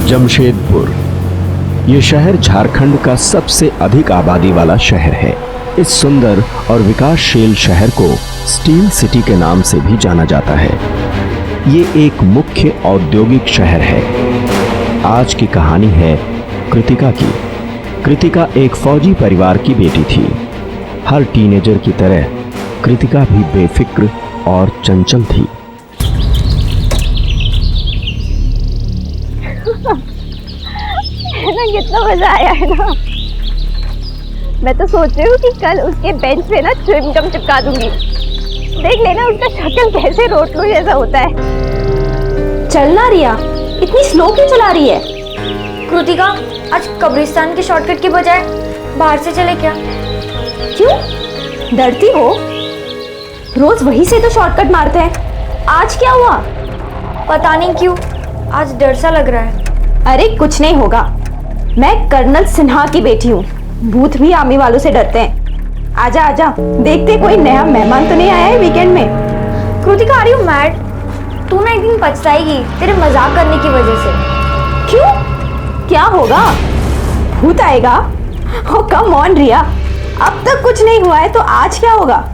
जमशेदपुर। ये शहर झारखंड का सबसे अधिक आबादी वाला शहर है। इस सुंदर और विकासशील शहर को स्टील सिटी के नाम से भी जाना जाता है। ये एक मुख्य औद्योगिक शहर है। आज की कहानी है कृतिका की। कृतिका एक फौजी परिवार की बेटी थी। हर टीनेजर की तरह कृतिका भी बेफिक्र और चंचल थी। ना कितना मजा आया है ना। मैं तो सोच रही हूँ कि कल उसके बेंच पे ना च्युइंगम चिपका दूंगी। देख लेना उसका शक्ल कैसे रोटलू जैसा होता है। चलना रिया, इतनी स्लो क्यों चला रही है? कृतिका, आज कब्रिस्तान के शॉर्टकट की बजाय बाहर से चले क्या? क्यों डरती हो? रोज वहीं से तो शॉर्टकट मारते हैं, आज क्या हुआ? पता नहीं क्यों आज डर सा लग रहा है। अरे कुछ नहीं होगा, मैं कर्नल सिन्हा की बेटी हूँ। भूत भी आर्मी वालों से डरते हैं। आजा आजा, देखते कोई नया मेहमान तो नहीं आया है वीकेंड में। Kritika, are you mad? तू ना एक दिन पछताएगी तेरे मजाक करने की वजह से। क्यों, क्या होगा? भूत आएगा? ओ कम ऑन रिया, अब तक कुछ नहीं हुआ है तो आज क्या होगा?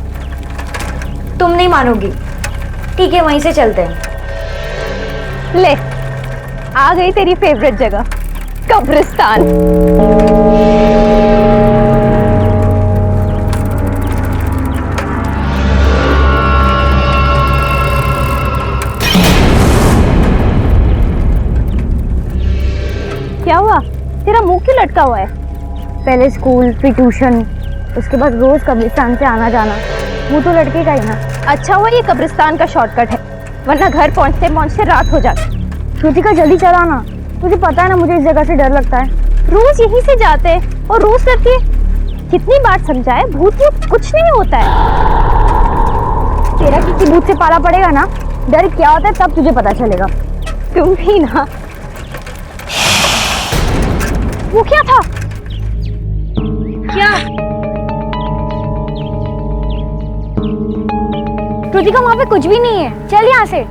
तुम नहीं मानोगी। ठीक है, वहीं से चलते हैं। ले, आ गई तेरी फेवरेट जगह, कब्रिस्तान। क्या हुआ? तेरा मुंह क्यों लटका हुआ है? पहले स्कूल, फिर ट्यूशन, उसके बाद रोज कब्रिस्तान से आना जाना, मुंह तो लटकेगा ही ना। अच्छा हुआ ये कब्रिस्तान का शॉर्टकट है, वरना घर पहुंचते पहुंचते रात हो जाती। कृतिका, जल्दी चला ना, तुझे पता है ना मुझे इस जगह से डर लगता है। रोज यहीं से जाते हैं और रोज करती है। कितनी बार समझाए, भूत भूत कुछ नहीं होता है। तेरा किसी भूत से पाला पड़ेगा ना, डर क्या होता है तब तुझे पता चलेगा। तुम भी ना। वो क्या था? क्या? कृतिका, वहां पे कुछ भी नहीं है, चल यहाँ से।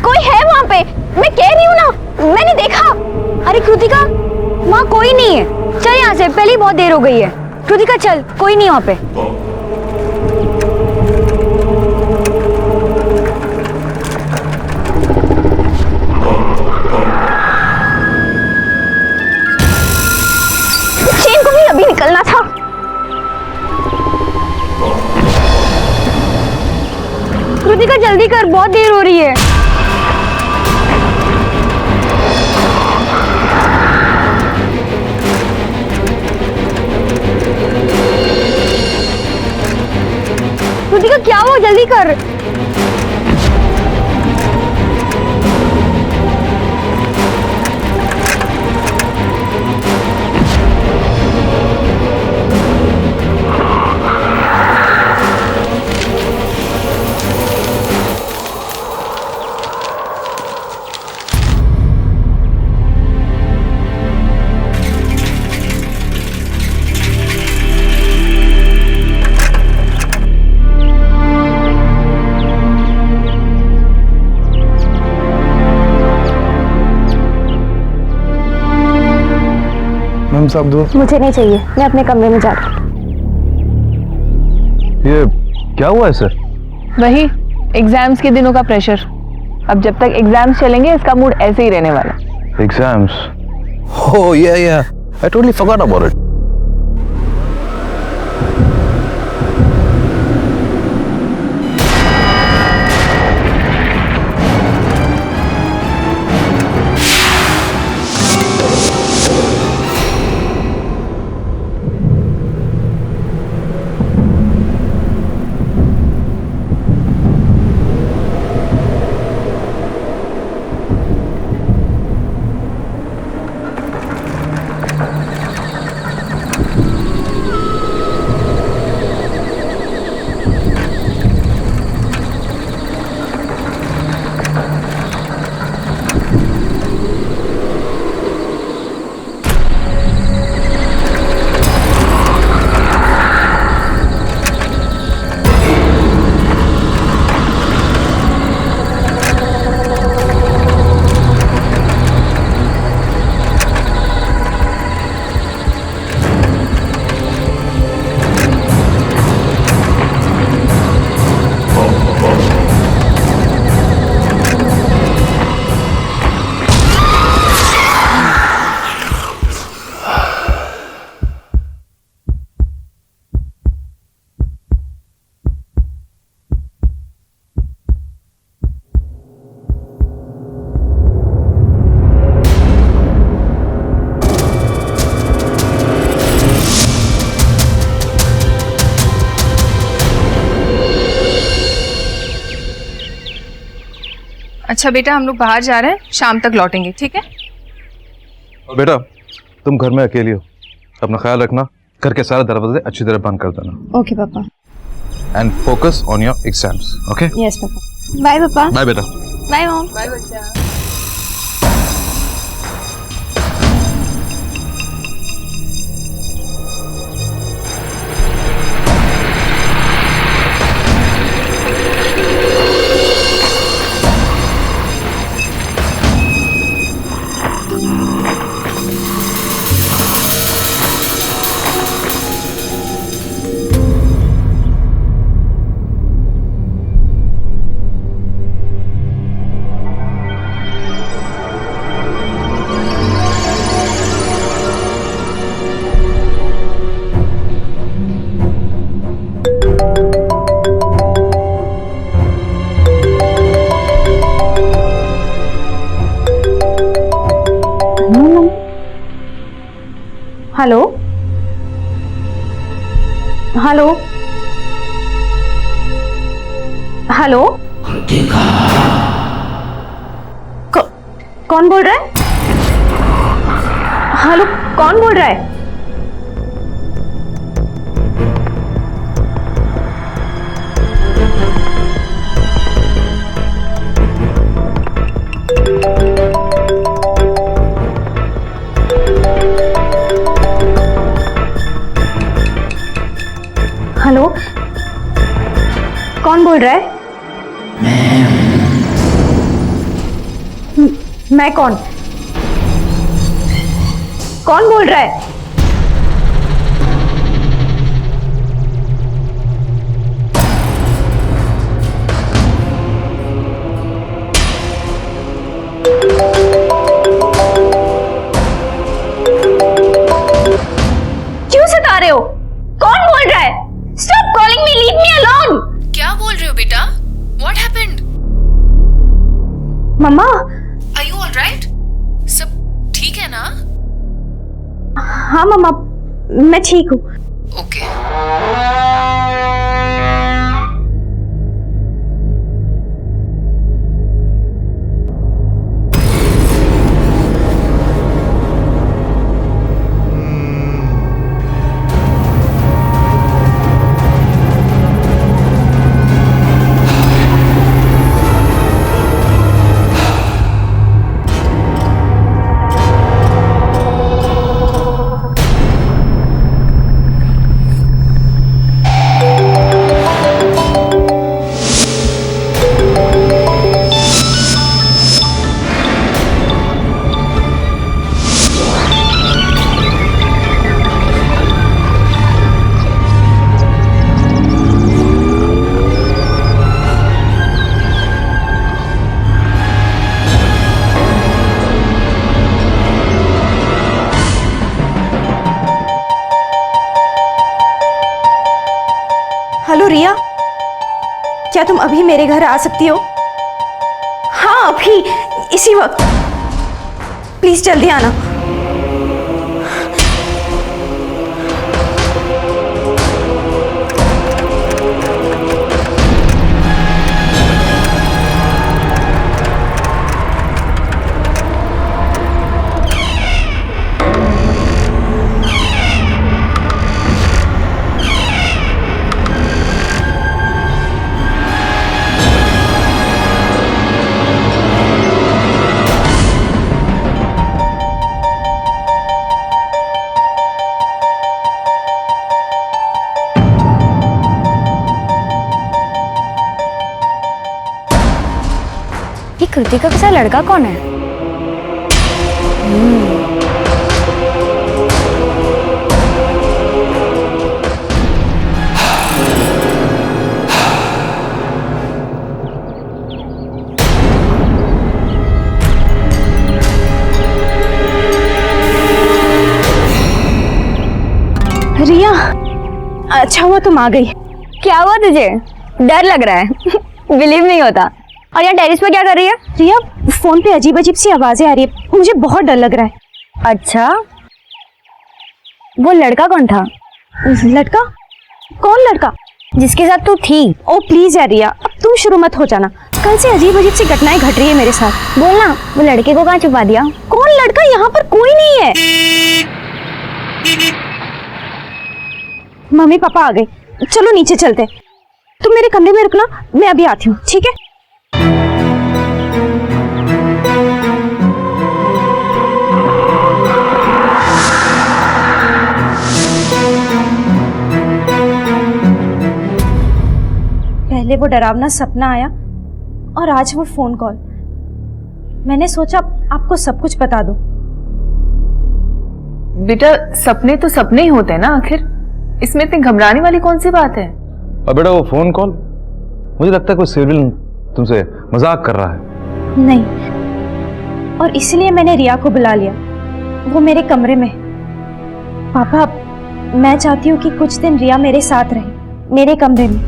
कोई है वहाँ पे? मैं कह रही हूँ ना, मैंने देखा। अरे कृतिका, वहाँ कोई नहीं है, चल यहाँ से, पहले ही बहुत देर हो गई है। कृतिका चल, कोई नहीं वहाँ पे। चेन को भी अभी निकलना था। कृतिका जल्दी कर, बहुत देर हो रही है। कृतिका क्या हुआ, जल्दी कर। साहब दो। मुझे नहीं चाहिए, मैं अपने कमरे में जा रही हूँ। ये क्या हुआ है सर? वही एग्जाम्स के दिनों का प्रेशर। अब जब तक एग्जाम्स चलेंगे इसका मूड ऐसे ही रहने वाला। एग्जाम्स? ओह या I totally forgot about it. अच्छा बेटा, हम लोग बाहर जा रहे हैं, शाम तक लौटेंगे, ठीक है? और बेटा तुम घर में अकेली हो, अपना ख्याल रखना, घर के सारे दरवाजे अच्छी तरह बंद कर देना। ओके पापा। And focus on your exams, okay? Yes पापा। बाय पापा। बाय बेटा। Bye mom. बाय बच्चा। Hello hello hello. कौन बोल रहा है? हेलो, कौन बोल रहा है? हेलो, कौन बोल रहा है? मैं कौन बोल रहा है? क्यों सता रहे हो? कौन बोल रहा है? Stop calling me, leave me alone. क्या बोल रहे हो बेटा? What happened? Mamma. Are you all right? सब ठीक है ना? हाँ मम्मा, मैं ठीक हूँ। ओके। हेलो रिया, क्या तुम अभी मेरे घर आ सकती हो? हाँ अभी, इसी वक्त। प्लीज जल्दी आना। ये कृतिका के साथ लड़का कौन है? रिया, अच्छा हुआ तुम आ गई। क्या हुआ तुझे? डर लग रहा है? बिलीव नहीं होता। और यहाँ टेरिस पे क्या कर रही है? रिया, फोन पे अजीब अजीब सी आवाजें आ रही है, मुझे बहुत डर लग रहा है। अच्छा, वो लड़का कौन था? लड़का? कौन लड़का? जिसके साथ तू थी? ओ प्लीज यार रिया, अब तुम शुरू मत हो जाना। कल से अजीब अजीब सी घटनाएं घट रही है मेरे साथ। बोलना, वो लड़के को कहाँ छुपा दिया? कौन लड़का? यहाँ पर कोई नहीं है। मम्मी पापा आ गए, चलो नीचे चलते। तुम मेरे कमरे में रुकना, मैं अभी आती हूँ, ठीक है? पहले वो डरावना सपना आया और आज वो फोन कॉल। मैंने सोचा आपको सब कुछ बता दो। बेटा सपने तो सपने ही होते हैं ना, आखिर इसमें इतनी घबराने वाली कौन सी बात है? और बेटा वो फोन कॉल, मुझे लगता है कोई सिविल तुमसे मजाक कर रहा है। नहीं, और इसलिए मैंने रिया को बुला लिया, वो मेरे कमरे में। पापा, मैं चाहती हूँ कि कुछ दिन रिया मेरे साथ रहे, मेरे कमरे में।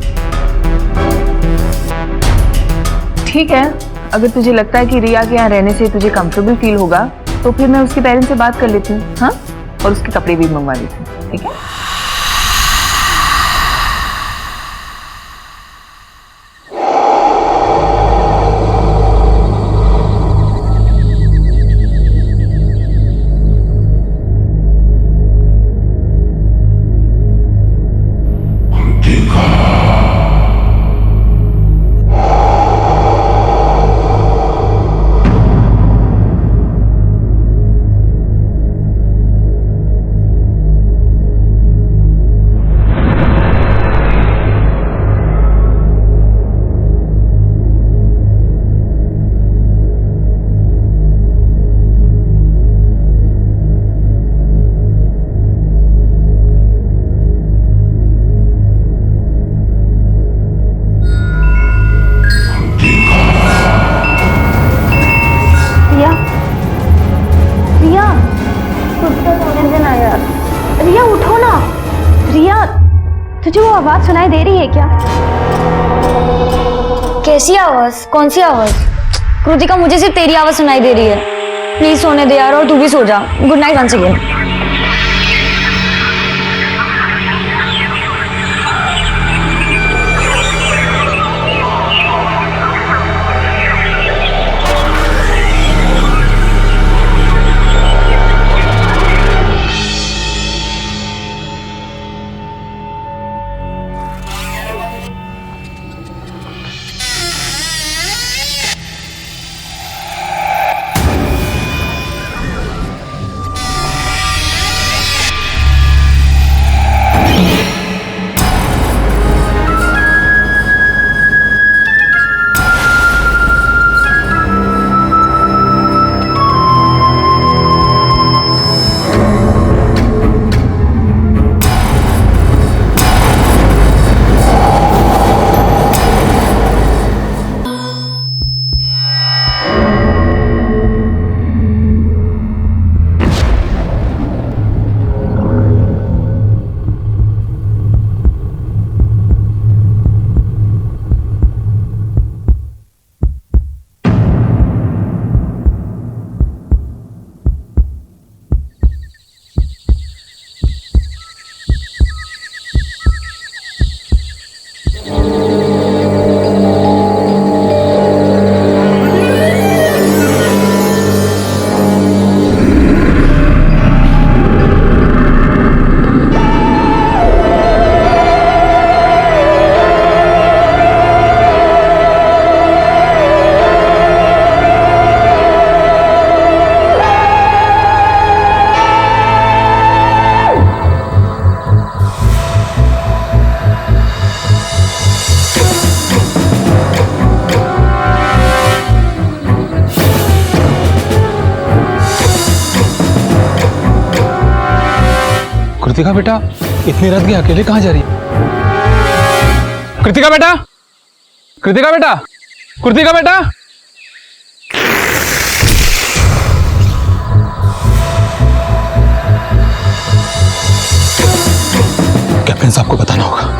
ठीक है, अगर तुझे लगता है कि रिया के यहाँ रहने से तुझे कंफर्टेबल फील होगा तो फिर मैं उसके पेरेंट्स से बात कर लेती हूँ, हाँ, और उसके कपड़े भी मंगवा लेती हूँ, ठीक है? रिया उठो ना। रिया, तुझे वो आवाज सुनाई दे रही है क्या? कैसी आवाज? कौन सी आवाज? कृतिका, मुझे सिर्फ तेरी आवाज सुनाई दे रही है। प्लीज सोने दे यार, और तू भी सो जा। Good night once again. Kritika बेटा, इतनी रात के अकेले कहाँ जा रही है? कृतिका बेटा, कृतिका बेटा, कृतिका बेटा। कैप्टन साहब को बताना होगा।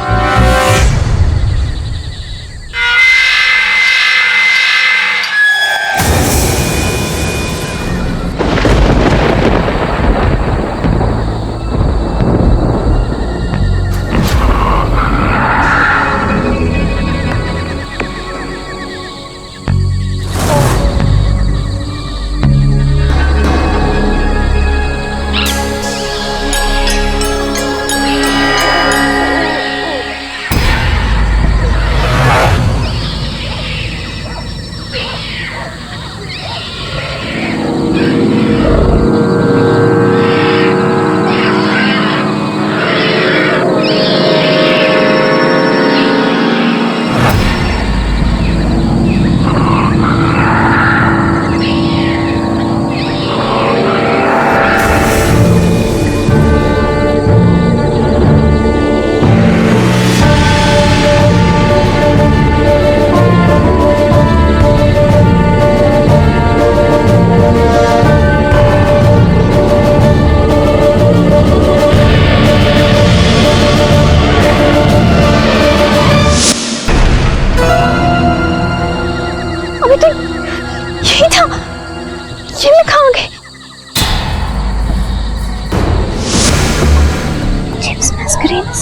अभी तो यही था, ये मैं कहाँ गई? James Mascarenes.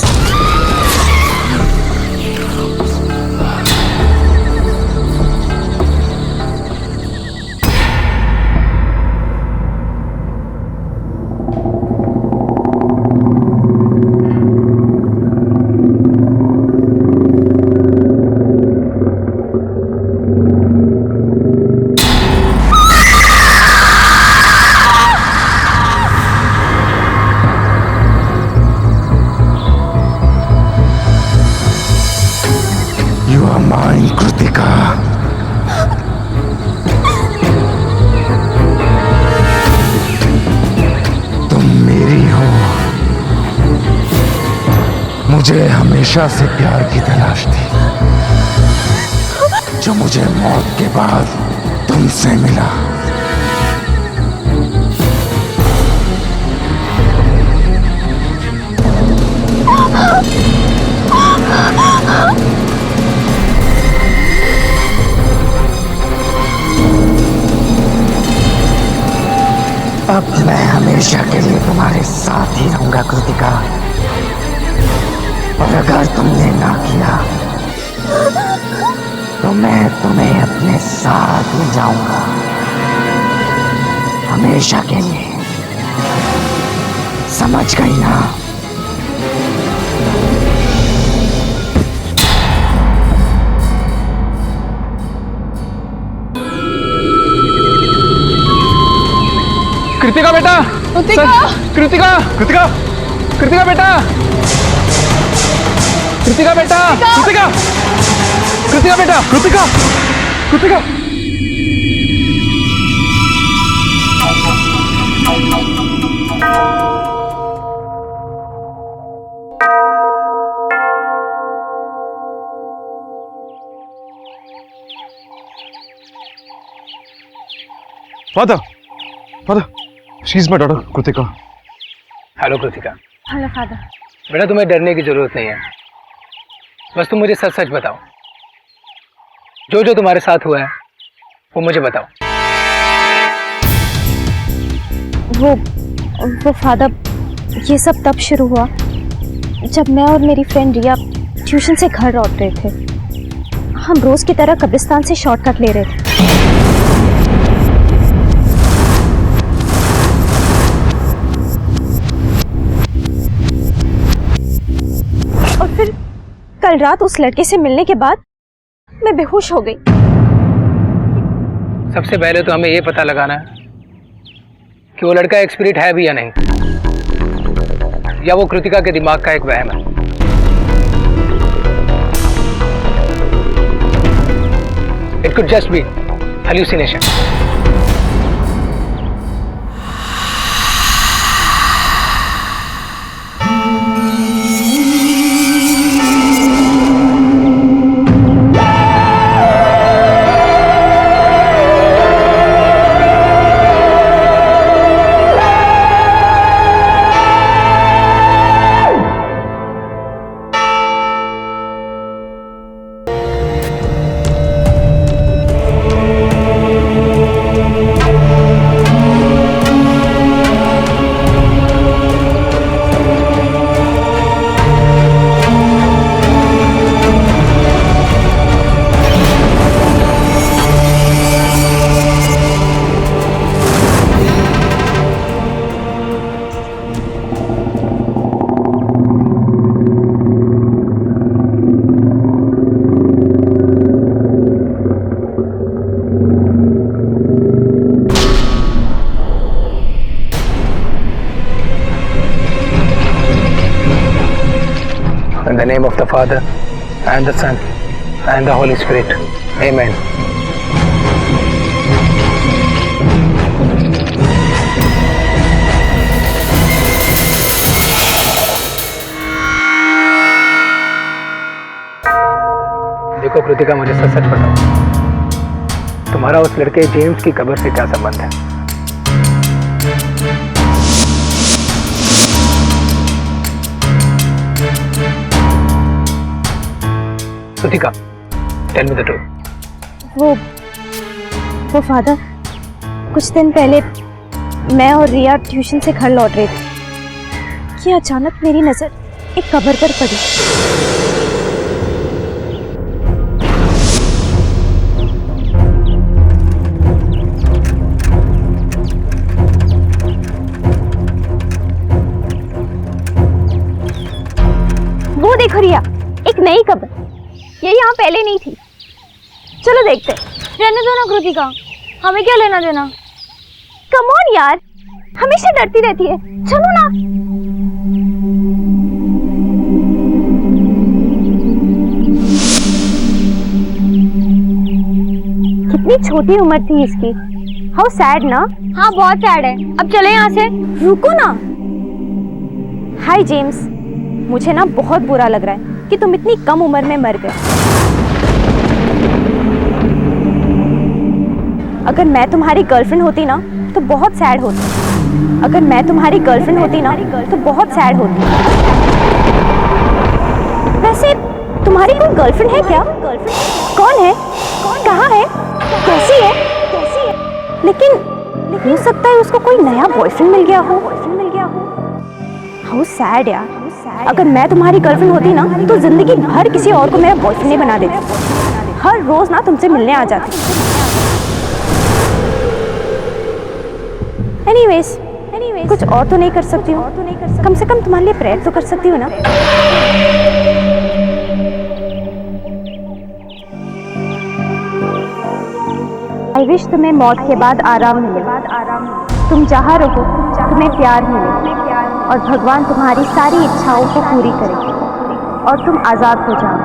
You are mine, Kritika. तुम मेरी हो। मुझे हमेशा से प्यार की तलाश थी, जो मुझे मौत के बाद तुमसे मिला। अब मैं हमेशा के लिए तुम्हारे साथ ही रहूंगा कृतिका, और अगर तुमने ना किया तो मैं तुम्हें अपने साथ ले जाऊंगा, हमेशा के लिए। समझ गई ना? कृतिका बेटा, कृतिका, कृतिका, कृतिका, कृतिका बेटा, कृतिका बेटा, कृतिका, कृतिका बेटा, Kritika, Kritika. Father, Father, she's my daughter, Kritika. Hello Kritika. Hello father. बेटा तुम्हें डरने की जरूरत नहीं है, बस तुम मुझे सच सच बताओ, जो जो तुम्हारे साथ हुआ है वो मुझे बताओ। वो फादर, ये सब तब शुरू हुआ जब मैं और मेरी फ्रेंड रिया ट्यूशन से घर लौट रहे थे। हम रोज की तरह कब्रिस्तान से शॉर्टकट ले रहे थे। और फिर कल रात उस लड़के से मिलने के बाद मैं बेहोश हो गई। सबसे पहले तो हमें ये पता लगाना है कि वो लड़का एक स्पिरिट है भी या नहीं, या वो कृतिका के दिमाग का एक वहम है। It could just be hallucination. In the name of the Father, and the Son, and the Holy Spirit. Amen. देखो कृतिका, मुझे सच सच बताओ, तुम्हारा उस लड़के जेम्स की कब्र से क्या संबंध है? Kritika, tell me the truth. वो तो फादर, कुछ दिन पहले मैं और रिया ट्यूशन से घर लौट रहे थे कि अचानक मेरी नजर एक कब्र पर पड़ी। वो देखो रिया, एक नई कब्र, ये यहाँ पहले नहीं थी। चलो देखते हैं। रहने दो ना कृतिका, हमें क्या लेना देना। कम ऑन यार, हमेशा डरती रहती है। चलो ना। कितनी छोटी उम्र थी इसकी। हाउ सैड ना। हाँ बहुत सैड है। अब चले यहाँ से। रुको ना। हाय जेम्स, मुझे ना बहुत बुरा लग रहा है कि तुम इतनी कम उम्र में मर गए। अगर मैं तुम्हारी गर्लफ्रेंड होती ना तो बहुत सैड होती। अगर मैं तुम्हारी गर्लफ्रेंड होती ना तो बहुत सैड होती। वैसे तुम्हारी कोई गर्लफ्रेंड है क्या? कौन है? कहाँ है? कैसी है? लेकिन हो सकता है उसको कोई नया बॉयफ्रेंड मिल गया हो। हाउ सैड यार। अगर मैं तुम्हारी गर्लफ्रेंड होती ना तो जिंदगी भर किसी और को मेरा बॉयफ्रेंड नहीं बना देती। हर रोज ना तुमसे मिलने आ जाती। एनीवेज, कुछ और तो नहीं कर सकती हूँ। कम से कम तुम्हारे लिए प्रेयर तो कर सकती हूँ ना। आई विश तुम्हें मौत के बाद आराम मिले। तुम जहाँ रहो तुम्हें प्यार मिले और भगवान तुम्हारी सारी इच्छाओं को पूरी करे और तुम आजाद हो जाओ।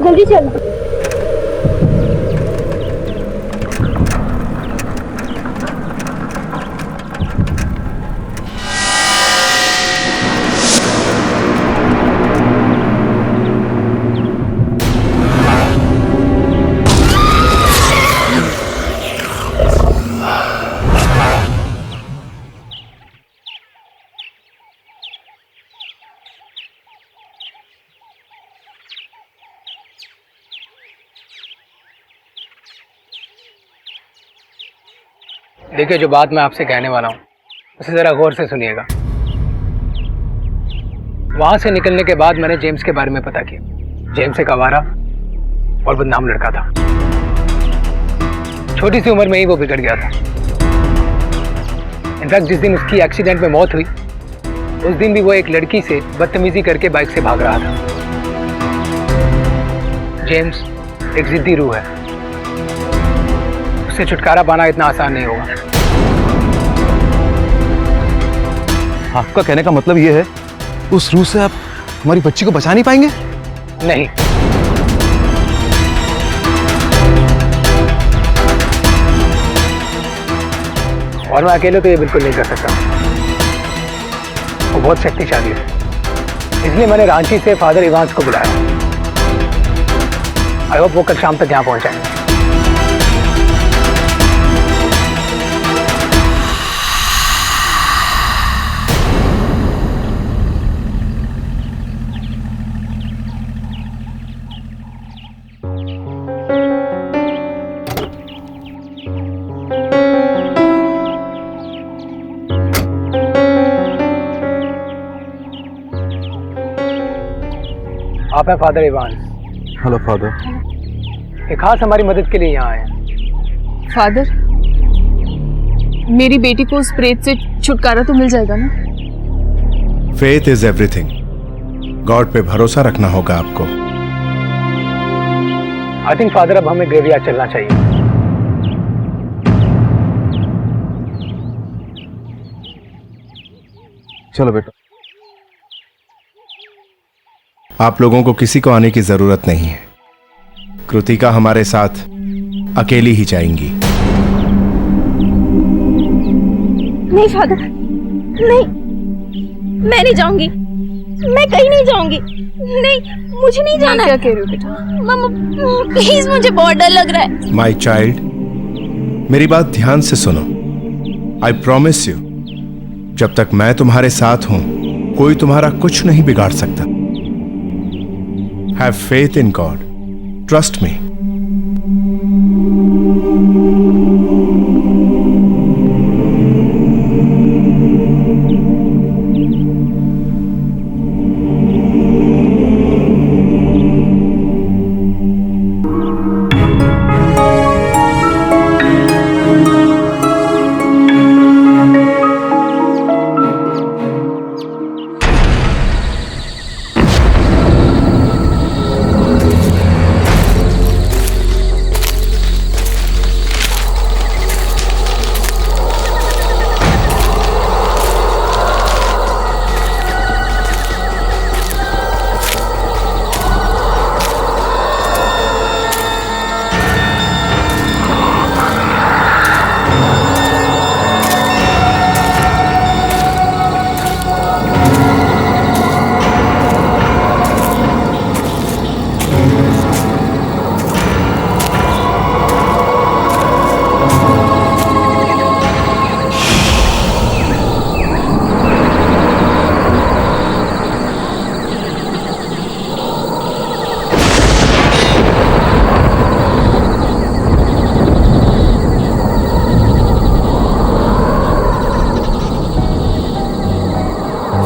जल्दी चलो। देखिए, जो बात मैं आपसे कहने वाला हूँ उसे ज़रा गौर से सुनिएगा। वहाँ से निकलने के बाद मैंने जेम्स के बारे में पता किया। जेम्स एक आवारा और बदनाम लड़का था। छोटी सी उम्र में ही वो बिगड़ गया था। इनफैक्ट जिस दिन उसकी एक्सीडेंट में मौत हुई उस दिन भी वो एक लड़की से बदतमीजी करके बाइक से भाग रहा था। जेम्स एक जिद्दी रूह है, उससे छुटकारा पाना इतना आसान नहीं होगा। आपका कहने का मतलब ये है उस रूह से आप हमारी बच्ची को बचा नहीं पाएंगे? नहीं, और मैं अकेले तो ये बिल्कुल नहीं कर सकता। वो बहुत शक्तिशाली है, इसलिए मैंने रांची से फादर इवांस को बुलाया। आई होप वो कल शाम तक यहाँ पहुंच जाएंगे। आप हैं फादर इवांस? Hello father. एक खास हमारी मदद के लिए यहाँ आए हैं। फादर, मेरी बेटी को उस प्रेत से छुटकारा तो मिल जाएगा ना? Faith is everything. गॉड पे भरोसा रखना होगा आपको। आई थिंक फादर अब हमें ग्रेवयार्ड चलना चाहिए। चलो बेटा। आप लोगों को किसी को आने की जरूरत नहीं है। कृतिका हमारे साथ अकेली ही जाएंगी। नहीं फादर, नहीं, मैं नहीं जाऊंगी, मैं कहीं नहीं जाऊंगी। नहीं, मुझे नहीं जाना। क्या कह रही हो बेटा? मम्मा प्लीज, मुझे बहुत डर लग रहा है। माई चाइल्ड, मेरी बात ध्यान से सुनो। आई प्रॉमिस यू, जब तक मैं तुम्हारे साथ हूं कोई तुम्हारा कुछ नहीं बिगाड़ सकता। Have faith in God, trust me.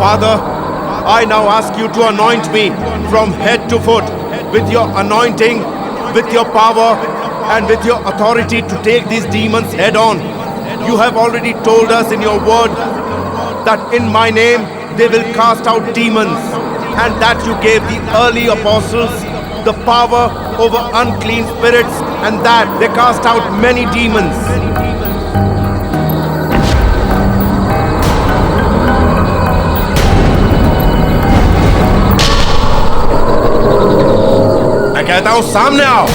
Father, I now ask you to anoint me from head to foot with your anointing, with your power, and with your authority to take these demons head on. You have already told us in your word that in my name they will cast out demons, and that you gave the early apostles the power over unclean spirits, and that they cast out many demons. कहता हूं सामने आओ।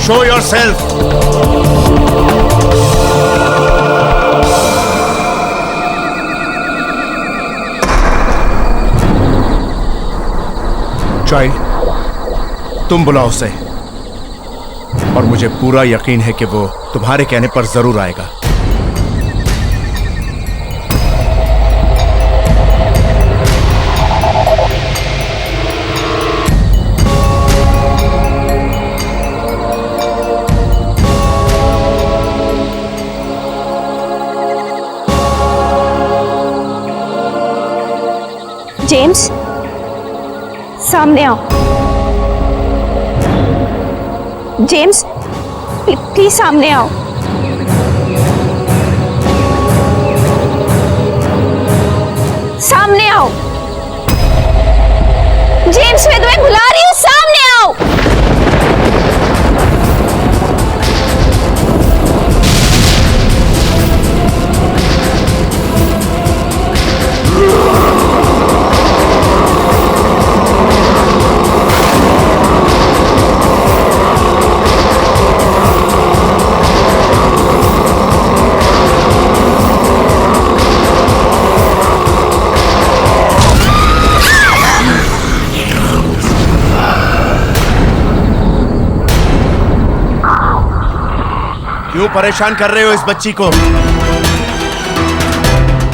Show yourself. Child, तुम बुलाओ उसे, और मुझे पूरा यकीन है कि वो तुम्हारे कहने पर जरूर आएगा। जेम्स, सामने आओ। जेम्स, प्लीज सामने आओ। सामने आओ। जेम्स, मैं तुम्हें बुला रही हूँ, सामने आओ। क्यों परेशान कर रहे हो इस बच्ची को?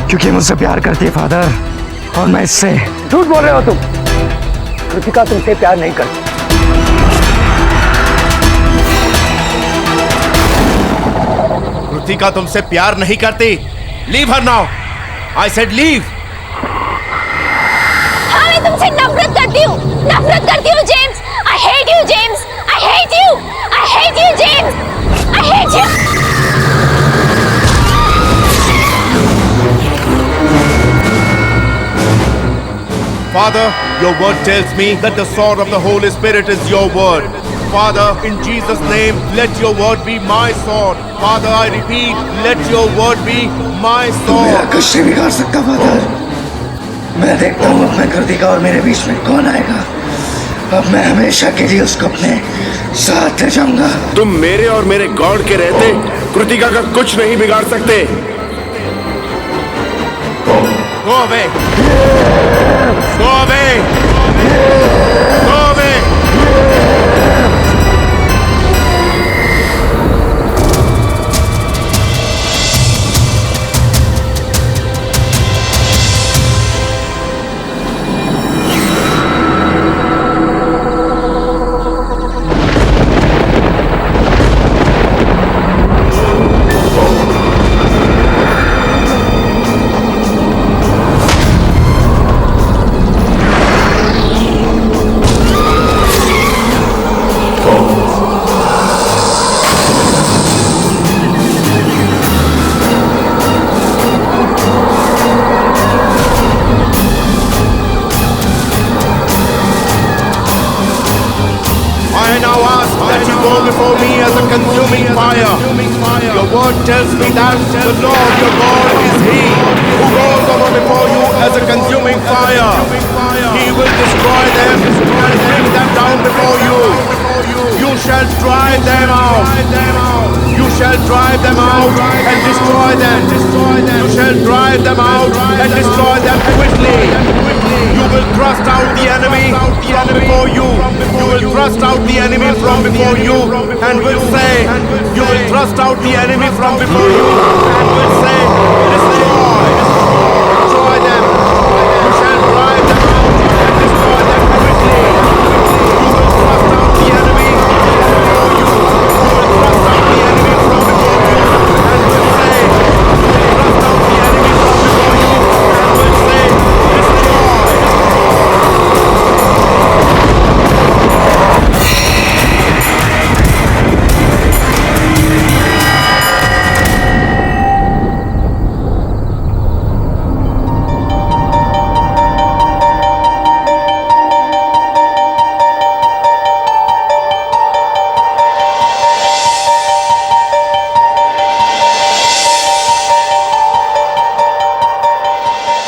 क्योंकि मुझसे प्यार करती है फादर, और मैं इससे। झूठ बोल रहे हो तुम। कृतिका तुमसे प्यार नहीं करती। कृतिका तुमसे प्यार नहीं करती। Leave her now. I said leave. हाँ, मैं तुमसे नफरत करती हूँ, नफरत करती हूँ James. I hate you James, I hate you, I hate you James, I hate you. Father, your word tells me that the sword of the Holy Spirit is your word. Father, in Jesus' name, let your word be my sword. Father, I repeat, let your word be my sword. मेरा कुछ नहीं बिगाड़ सकता father. मैं देखता हूँ अपना कृतिका और मेरे बीच में कौन आएगा। अब मैं हमेशा के लिए उसको अपने साथ ले जाऊंगा। तुम मेरे और मेरे गॉड के रहते कृतिका का कुछ नहीं बिगाड़ सकते। Go away! Go away! Go away! I now ask that you go before me as a consuming fire. Your word tells me that the Lord your God is He who goes over before you as a consuming fire. He will destroy them and bring them down before you. You shall drive them out. You shall drive them out and destroy them. You shall drive them out and destroy them quickly. You will thrust out the enemy from before you. You will thrust out the enemy from before you and will say, you will thrust out the enemy from before you and will say, destroy, destroy them. You shall drive them out and destroy them quickly. You will thrust out the enemy from before you. You will thrust out the enemy from before you and will say, you will thrust out the enemy from before you and will say,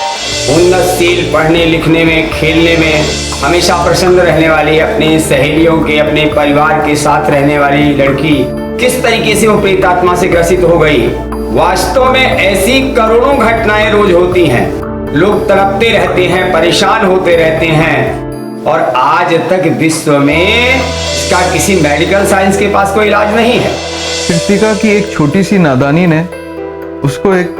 destroy. उन्नतशील, पढ़ने लिखने में, खेलने में हमेशा प्रसन्न रहने वाली, अपने सहेलियों के, अपने परिवार के साथ रहने वाली लड़की किस तरीके से वो प्रेतात्मा से ग्रसित हो गई। वास्तव में ऐसी करोड़ों घटनाएं रोज होती हैं। लोग तड़पते रहते हैं, परेशान होते रहते हैं और आज तक विश्व में इसका किसी मेडिकल साइंस के पास कोई इलाज नहीं है। कृतिका की एक छोटी सी नादानी ने उसको एक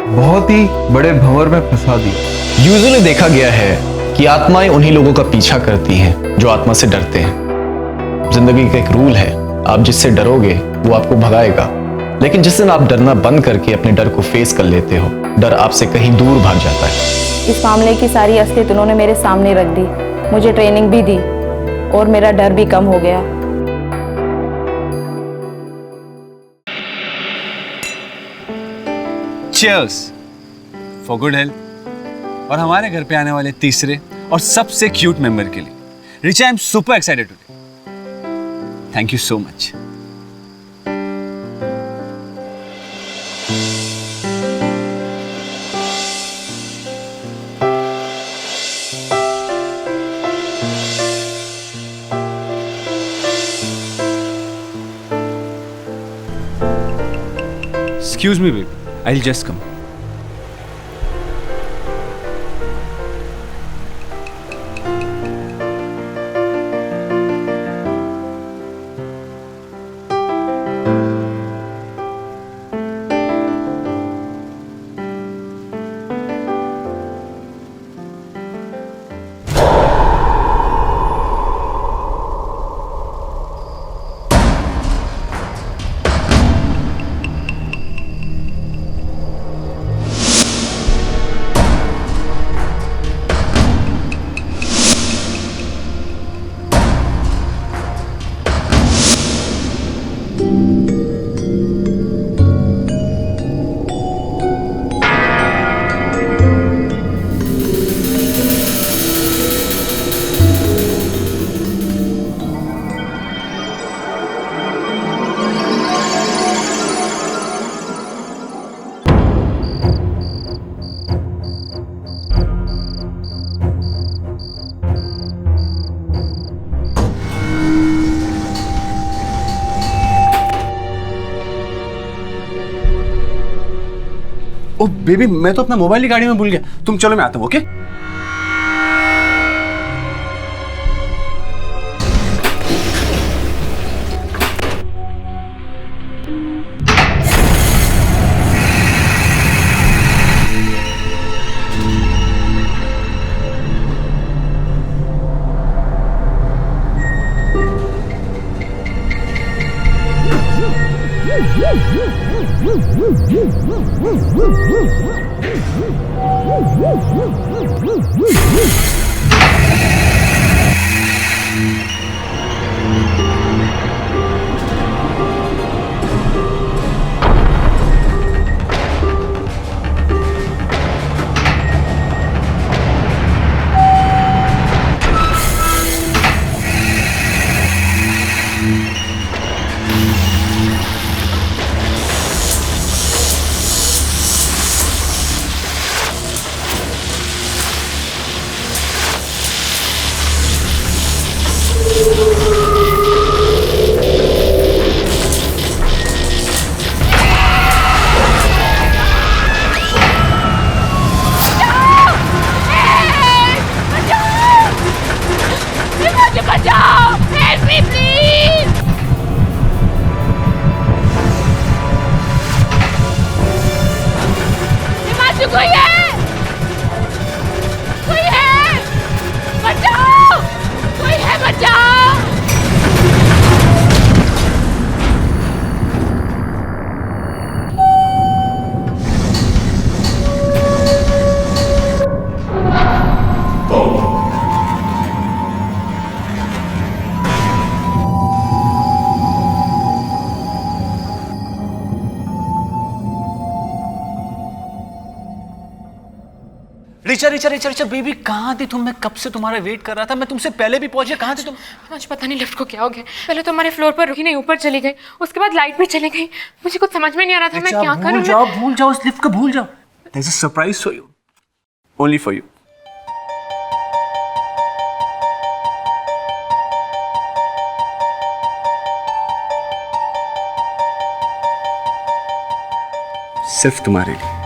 बहुत ही बड़े भंवर में फंसा दिया। यूजुअली देखा गया है कि आत्माएं उन्हीं लोगों का पीछा करती हैं जो आत्मा से डरते हैं। जिंदगी का एक रूल है, आप जिससे डरोगे वो आपको भगाएगा, लेकिन जिस दिन आप डरना बंद करके अपने डर को फेस कर लेते हो, डर आपसे कहीं दूर भाग जाता है। इस मामले की सारी असलियत उन्होंने मेरे सामने रख दी, मुझे ट्रेनिंग भी दी और मेरा डर भी कम हो गया। Cheers for good health। और हमारे घर पे आने वाले तीसरे और सबसे क्यूट मेंबर के लिए Richa, I am super excited today. Thank you so much. Excuse me, baby. I'll just come. Oh baby, मैं तो अपना मोबाइल ही गाड़ी में भूल गया। तुम चलो, मैं आता हूँ। ओके? रिचा बेबी, कहाँ थी तुम? मैं कब से तुम्हारा वेट कर रहा था। मैं तुमसे पहले भी पहुंचे। कहाँ थे तुम? मुझे पता नहीं लिफ्ट को क्या हो गया। पहले तो हमारे फ्लोर पर रुकी नहीं, ऊपर चली गई, उसके बाद लाइट भी चली गई। मुझे कुछ समझ में नहीं आ रहा था मैं क्या करूं। भूल जाओ इस लिफ्ट को, भूल जाओ। There's a surprise for you. Only for you. सिर्फ तुम्हारे लिए।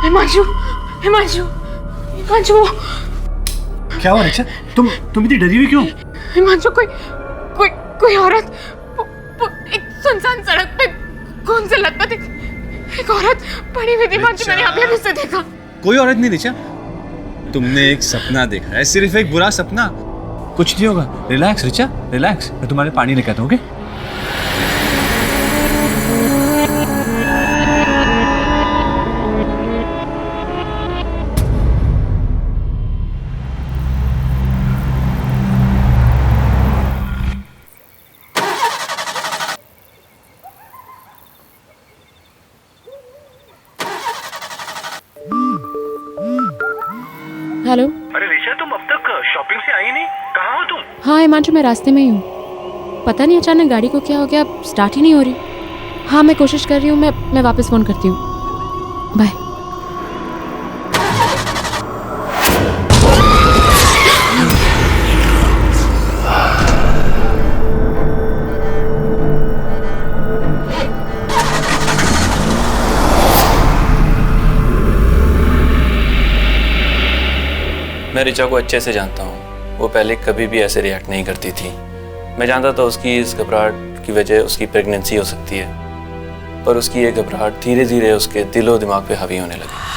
हिमांशु, हिमांशु, क्या हुआ रिचा? तुम इतनी डरी हुई क्यों? हिमांशु, कोई औरत एक सुनसान सड़क पे खून से लथपथ एक औरत पड़ी हुई थी। हिमांशु, मैंने अभी उसे देखा। कोई औरत नहीं रिचा, तुमने एक सपना देखा है, सिर्फ एक बुरा सपना। कुछ नहीं होगा। Relax Richa, relax. मैं तुम्हारे पानी लेकर आता हूँ। ओके? हेलो। अरे ऋचा, तुम अब तक शॉपिंग से आई नहीं, कहाँ हो तुम? हाँ हिमांशु, मैं रास्ते में ही हूँ। पता नहीं अचानक गाड़ी को क्या हो गया, स्टार्ट ही नहीं हो रही। हाँ मैं कोशिश कर रही हूँ, मैं वापस फ़ोन करती हूँ। बाय। मैं रिचा को अच्छे से जानता हूँ। वो पहले कभी भी ऐसे रिएक्ट नहीं करती थी। मैं जानता था उसकी इस घबराहट की वजह उसकी प्रेगनेंसी हो सकती है, पर उसकी ये घबराहट धीरे धीरे उसके दिलो दिमाग पे हावी होने लगी।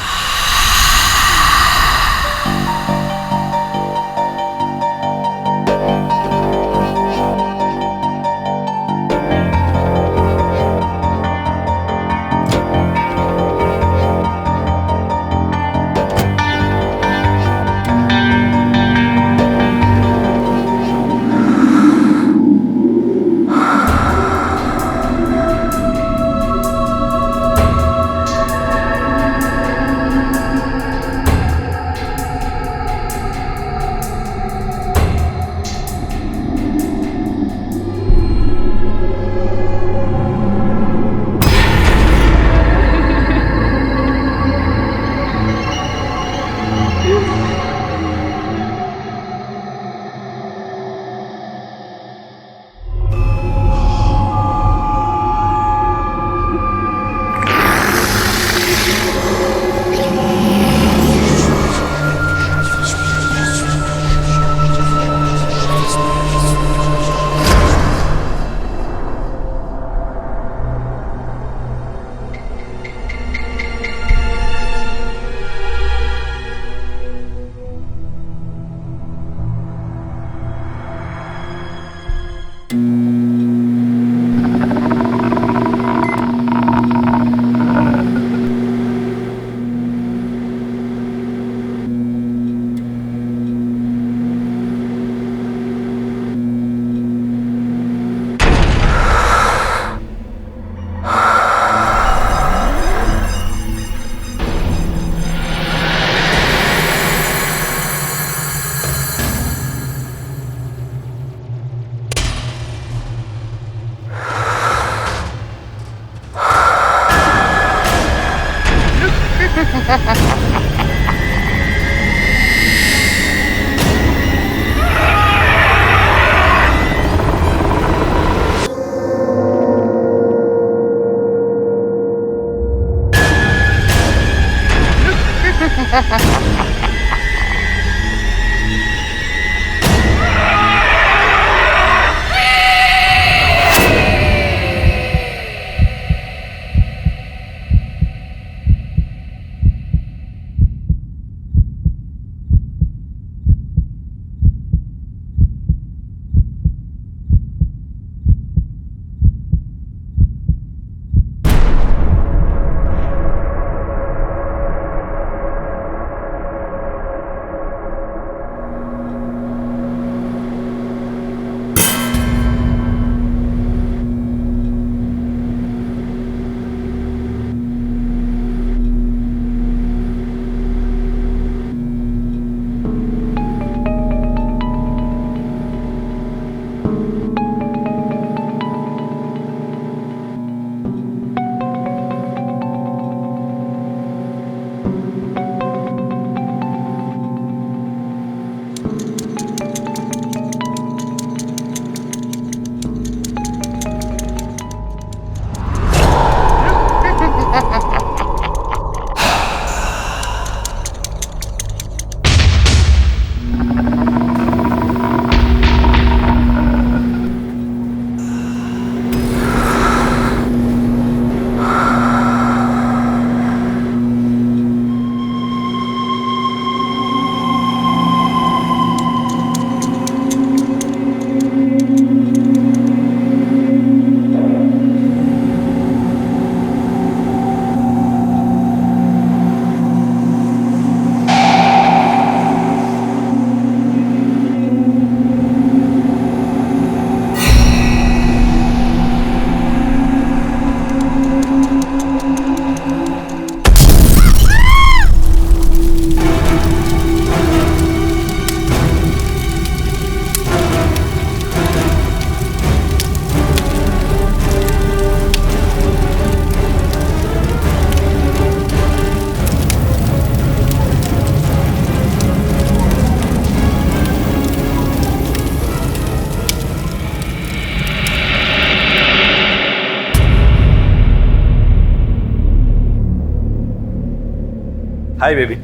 हाय बेबी,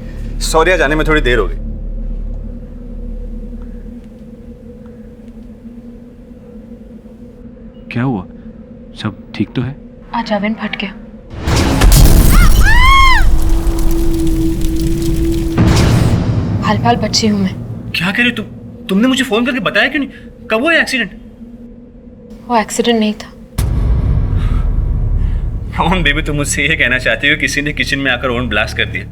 सॉरी आज आने में थोड़ी देर हो गई। क्या हुआ? सब ठीक तो है? आज अवन फट गया। हाल बच्ची हूँ मैं। क्या कह रही तुम? तुमने मुझे फोन करके बताया क्यों नहीं? कब हुआ एक्सीडेंट? वो एक्सीडेंट नहीं था। कौन बेबी, तुम मुझसे ये कहना चाहती हो किसी ने किचन में आकर ओवन ब्लास्ट कर दिया?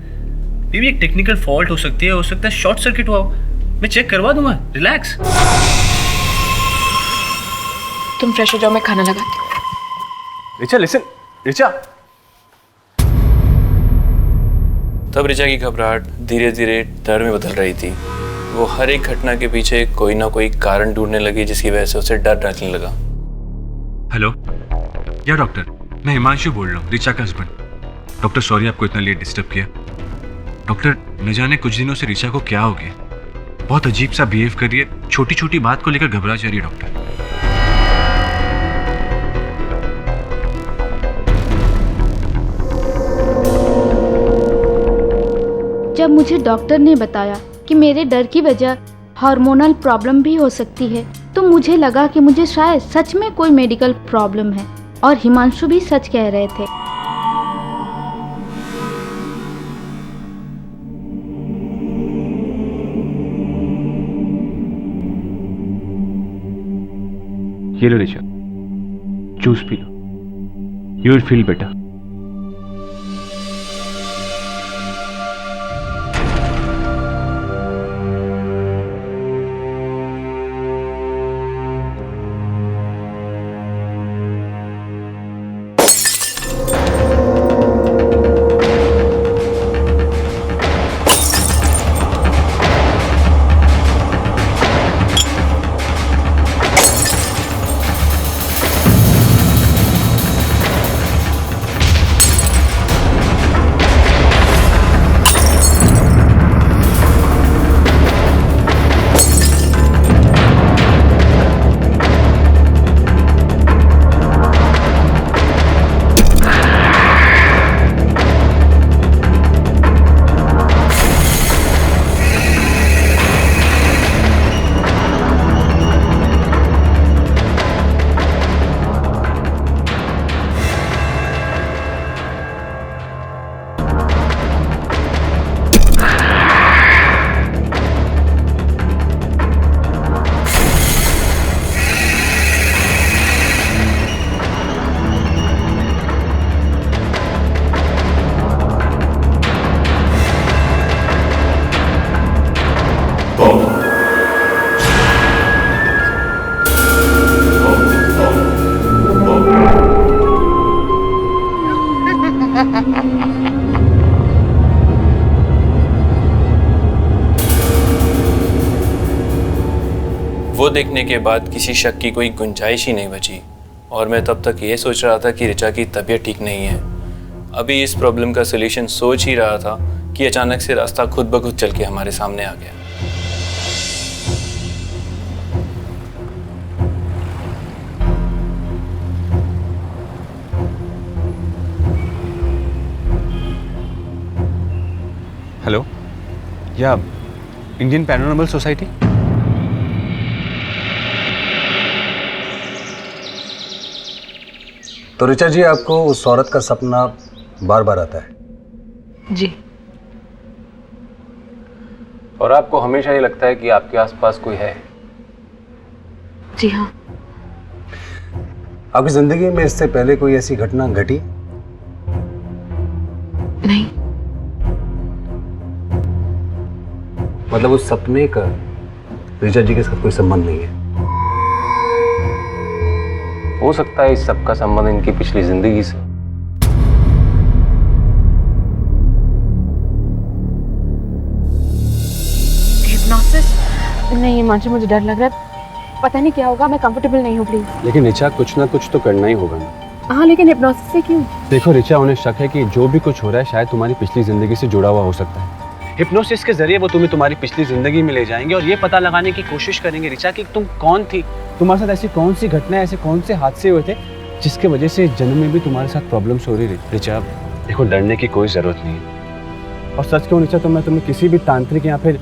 बेबी एक टेक्निकल फॉल्ट हो सकती है, हो सकता है शॉर्ट सर्किट हुआ हो। मैं चेक करवा दूंगा, रिलैक्स। तुम फ्रेश हो जाओ, मैं खाना लगाती हूँ। रिचा लिसन, रिचा। तब रिचा की घबराहट धीरे धीरे डर में बदल रही थी। वो हर एक घटना के पीछे कोई ना कोई कारण ढूंढने लगी जिसकी वजह से उसे डर लगने लगा। हेलो, या डॉक्टर, मैं हिमांशु बोल रहा हूँ, रिचा का हस्बैंड। डॉक्टर सॉरी आपको इतना लेट डिस्टर्ब किया। डॉक्टर न जाने कुछ दिनों से रिचा को क्या हो गया, बहुत अजीब सा बिहेव कर रही है, छोटी छोटी बात को लेकर घबरा जा रही है डॉक्टर। जब मुझे डॉक्टर ने बताया कि मेरे डर की वजह हार्मोनल प्रॉब्लम भी हो सकती है, तो मुझे लगा कि मुझे शायद सच में कोई मेडिकल प्रॉब्लम है, और हिमांशु भी सच कह रहे थे। ये लो रिचा, जूस पी लो, यू विल फील बेटर। देखने के बाद किसी शक की कोई गुंजाइश ही नहीं बची और मैं तब तक ये सोच रहा था कि ऋचा की तबीयत ठीक नहीं है। अभी इस प्रॉब्लम का सलूशन सोच ही रहा था कि अचानक से रास्ता खुद ब खुद चल के हमारे सामने आ गया। हेलो, या इंडियन पैरानॉर्मल सोसाइटी? तो ऋचा जी, आपको उस औरत का सपना बार बार आता है? जी। और आपको हमेशा ये लगता है कि आपके आसपास कोई है? जी हाँ। आपकी जिंदगी में इससे पहले कोई ऐसी घटना घटी? नहीं। मतलब उस सपने का ऋचा जी के साथ कोई संबंध नहीं है? हो सकता है इस सब का संबंध इनकी पिछली जिंदगी से। हिप्नोसिस? नहीं हिमांशु, मुझे डर लग रहा है, पता नहीं क्या होगा, मैं कंफर्टेबल नहीं हूँ, प्लीज। लेकिन ऋचा, कुछ ना कुछ तो करना ही होगा ना। हाँ, लेकिन हिप्नोसिस से क्यों? देखो ऋचा, उन्हें शक है कि जो भी कुछ हो रहा है शायद तुम्हारी पिछली जिंदगी से जुड़ा हुआ हो सकता है। हिप्नोसिस के जरिए वो तुम्हें तुम्हारी पिछली जिंदगी में ले जाएंगे और ये पता लगाने की कोशिश करेंगे ऋचा कि तुम कौन थी, तुम्हारे साथ ऐसी कौन सी घटनाएं, ऐसे कौन से हादसे हुए थे जिसके वजह से जन्म में भी तुम्हारे साथ प्रॉब्लम्स हो रही। ऋचा, देखो, डरने की कोई जरूरत नहीं है। और सच कहूं ऋचा, तो मैं तुम्हें किसी भी तांत्रिक या फिर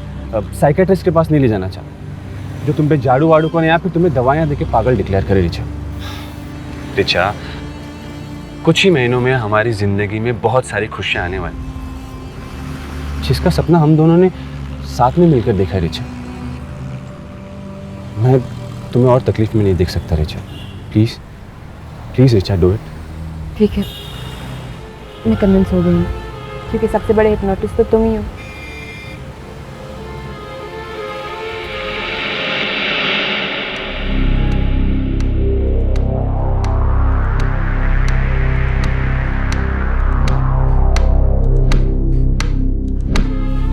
साइकेट्रिस्ट के पास नहीं ले जाना चाहता जो तुम पे झाड़ू वाड़ू को या फिर तुम्हें दवाइयाँ देके पागल डिक्लेयर करे। ऋचा, कुछ ही महीनों में हमारी जिंदगी में बहुत सारी खुशियाँ आने वाली, जिसका सपना हम दोनों ने साथ में मिलकर देखा। ऋचा, मैं तुम्हें और तकलीफ में नहीं देख सकता। Richa, please please Richa, do it. ठीक है, मैं कन्विंस हो गई हूँ, क्योंकि सबसे बड़े हिप्नोटिस्ट तो तुम ही हो।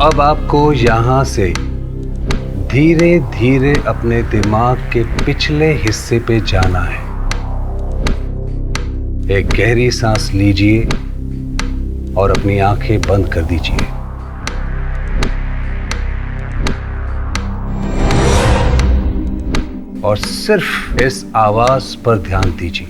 अब आपको यहाँ से धीरे धीरे अपने दिमाग के पिछले हिस्से पे जाना है। एक गहरी सांस लीजिए और अपनी आंखें बंद कर दीजिए। और सिर्फ इस आवाज पर ध्यान दीजिए।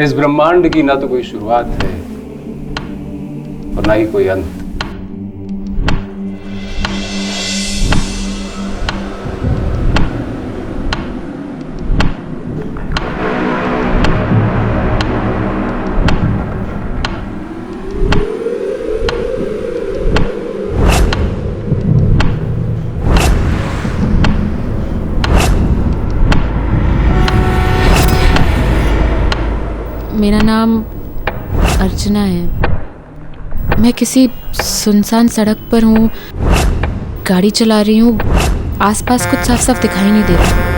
इस ब्रह्मांड की ना तो कोई शुरुआत है और ना ही कोई अंत। मेरा नाम अर्चना है। मैं किसी सुनसान सड़क पर हूँ, गाड़ी चला रही हूँ, आसपास कुछ साफ साफ दिखाई नहीं दे रहा।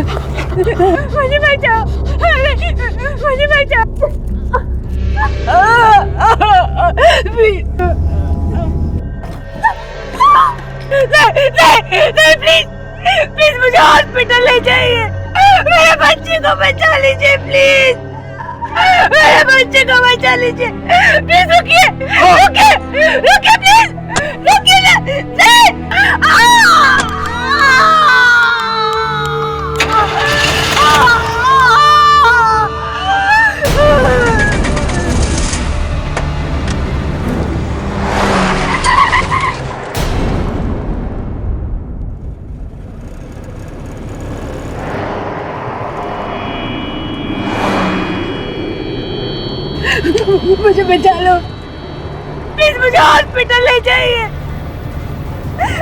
मुझे बचाओ, मुझे बचाओ। मुझे हॉस्पिटल ले जाइए, मेरे बच्चे को बचा लीजिए प्लीज, मेरे बच्चे को बचा लीजिए प्लीज। रुकिए रुकिए रुकिए प्लीज, रुकिए ना। मुझे बचा लो प्लीज, मुझे हॉस्पिटल ले जाइए,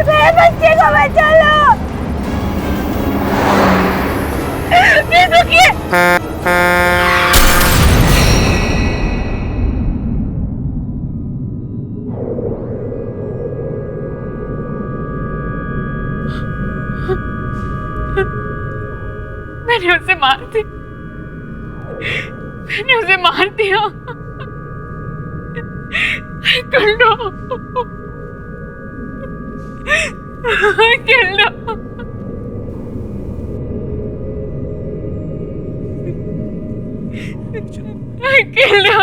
मेरे बच्चे को बचा लो प्लीज। रुकिए मैंने उसे मार दी, मैंने उसे मार दिया। किल दो, किल दो। किल दो।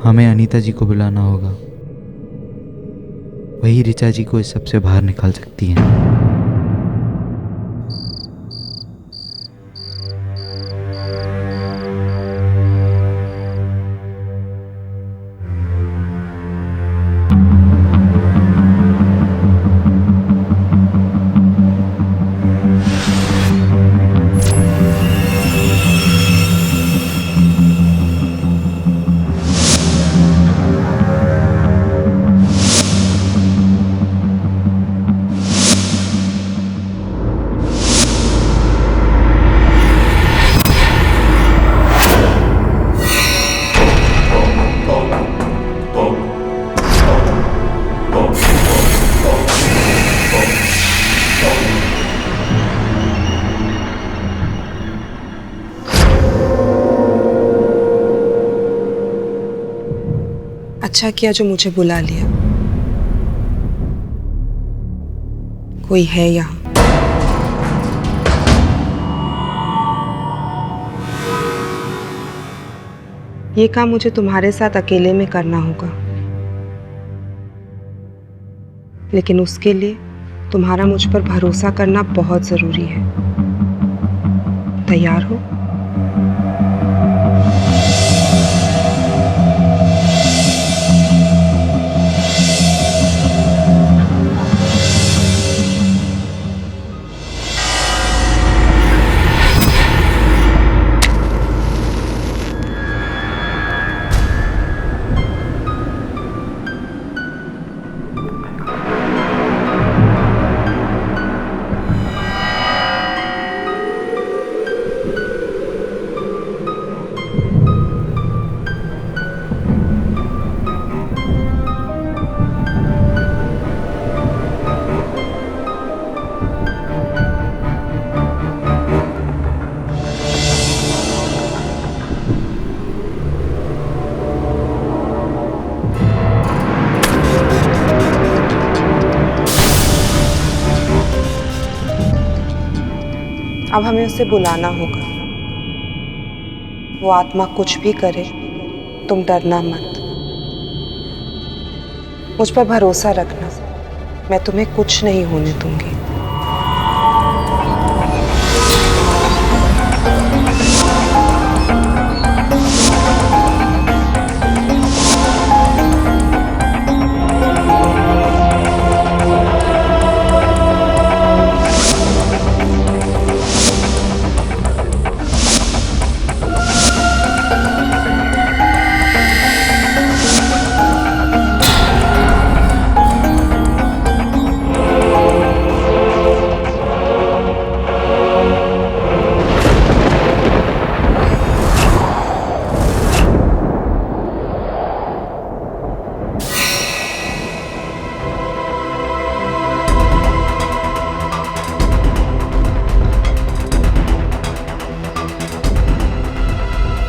हमें अनीता जी को बुलाना होगा, वही ऋचा जी को इस सब से बाहर निकाल सकती हैं। अच्छा किया जो मुझे बुला लिया। कोई है यहाँ। ये काम मुझे तुम्हारे साथ अकेले में करना होगा, लेकिन उसके लिए तुम्हारा मुझ पर भरोसा करना बहुत जरूरी है। तैयार हो? अब हमें उसे बुलाना होगा। वो आत्मा कुछ भी करे, तुम डरना मत। मुझ पर भरोसा रखना, मैं तुम्हें कुछ नहीं होने दूंगी।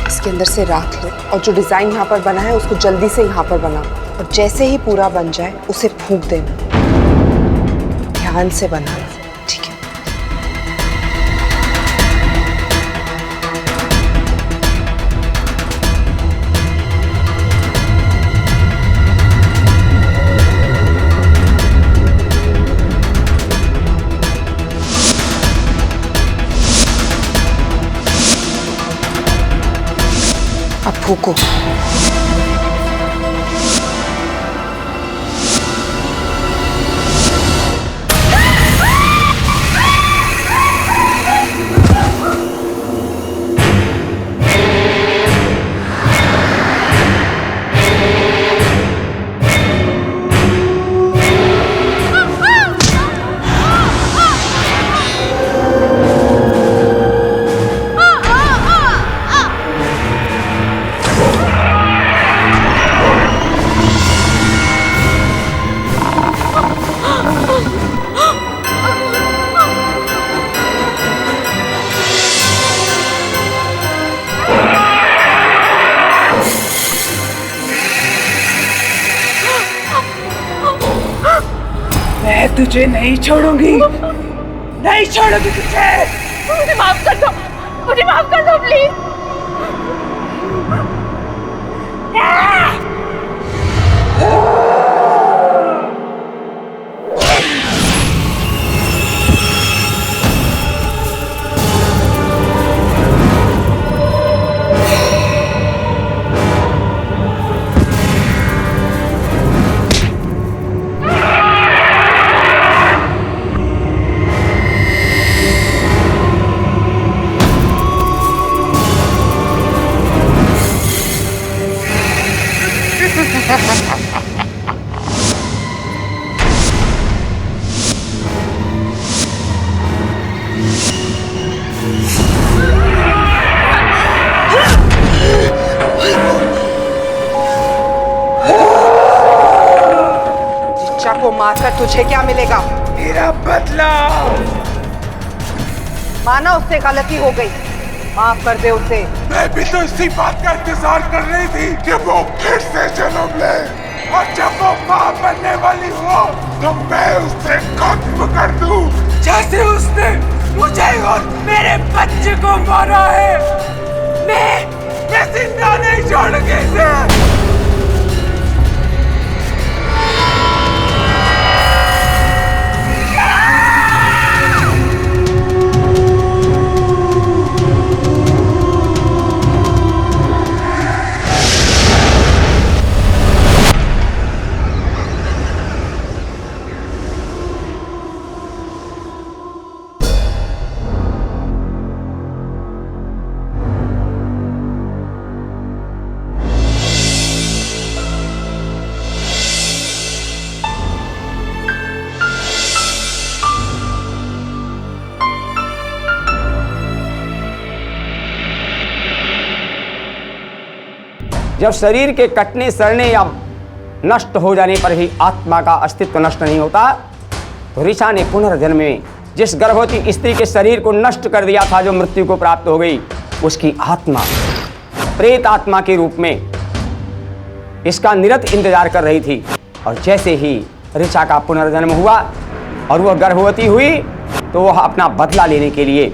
इसके अंदर से राख लो और जो डिजाइन यहाँ पर बना है उसको जल्दी से यहाँ पर बनाओ, और जैसे ही पूरा बन जाए उसे फूंक देना। ध्यान से बनाना, ठीक है? फूको। मैं तुझे नहीं छोड़ूंगी, नहीं छोड़ूंगी तुझे। मुझे माफ कर दो, मुझे माफ कर दो प्लीज। रिचा को मारकर तुझे क्या मिलेगा? मेरा बदला। माना उससे गलती हो गई, माफ कर दे उसे। मैं भी तो इसी बात का इंतजार कर रही थी कि वो फिर से जन्म ले, और जब वो माँ बनने वाली हो तो मैं उसे खत्म कर दूं, जैसे उसने मुझे और मेरे बच्चे को मारा है। मैं जिंदा नहीं छोड़ूंगी इसे। जब शरीर के कटने सड़ने या नष्ट हो जाने पर ही आत्मा का अस्तित्व नष्ट नहीं होता, तो ऋचा ने पुनर्जन्म में जिस गर्भवती स्त्री के शरीर को नष्ट कर दिया था, जो मृत्यु को प्राप्त हो गई, उसकी आत्मा प्रेत आत्मा के रूप में इसका निरंतर इंतजार कर रही थी। और जैसे ही ऋचा का पुनर्जन्म हुआ और वह गर्भवती हुई, तो वह अपना बदला लेने के लिए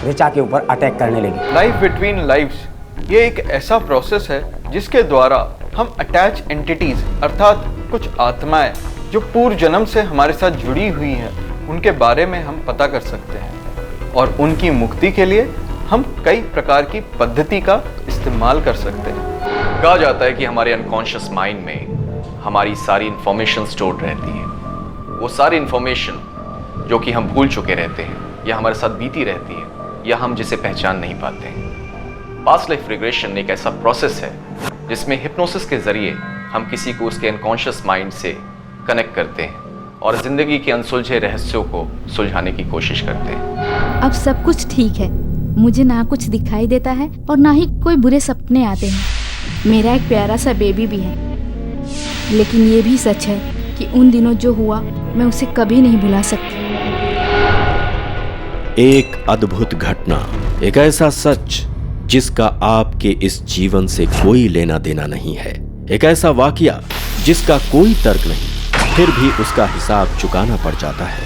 ऋचा के ऊपर अटैक करने लगी। लाइफ बिटवीन लाइव्स ये एक ऐसा प्रोसेस है जिसके द्वारा हम अटैच एंटिटीज अर्थात कुछ आत्माएं जो पूर्व जन्म से हमारे साथ जुड़ी हुई हैं, उनके बारे में हम पता कर सकते हैं, और उनकी मुक्ति के लिए हम कई प्रकार की पद्धति का इस्तेमाल कर सकते हैं। कहा जाता है कि हमारे अनकॉन्शियस माइंड में हमारी सारी इंफॉर्मेशन स्टोर रहती है। वो सारी इंफॉर्मेशन जो कि हम भूल चुके रहते हैं या हमारे साथ बीती रहती है या हम जिसे पहचान नहीं पाते हैं। पास्ट लाइफ रिग्रेशन एक ऐसा प्रोसेस है जिसमें हिप्नोसिस के जरिए हम किसी को उसके अनकॉन्शियस माइंड से कनेक्ट करते हैं और जिंदगी के अनसुलझे रहस्यों को सुलझाने की कोशिश करते हैं। अब सब कुछ ठीक है, मुझे ना कुछ दिखाई देता है और ना ही कोई बुरे सपने आते हैं। मेरा एक प्यारा सा बेबी भी है, लेकिन ये भी सच है कि उन दिनों जो हुआ मैं उसे कभी नहीं भुला सकती। एक अद्भुत घटना, एक ऐसा सच जिसका आपके इस जीवन से कोई लेना देना नहीं है, एक ऐसा वाकया जिसका कोई तर्क नहीं, फिर भी उसका हिसाब चुकाना पड़ जाता है।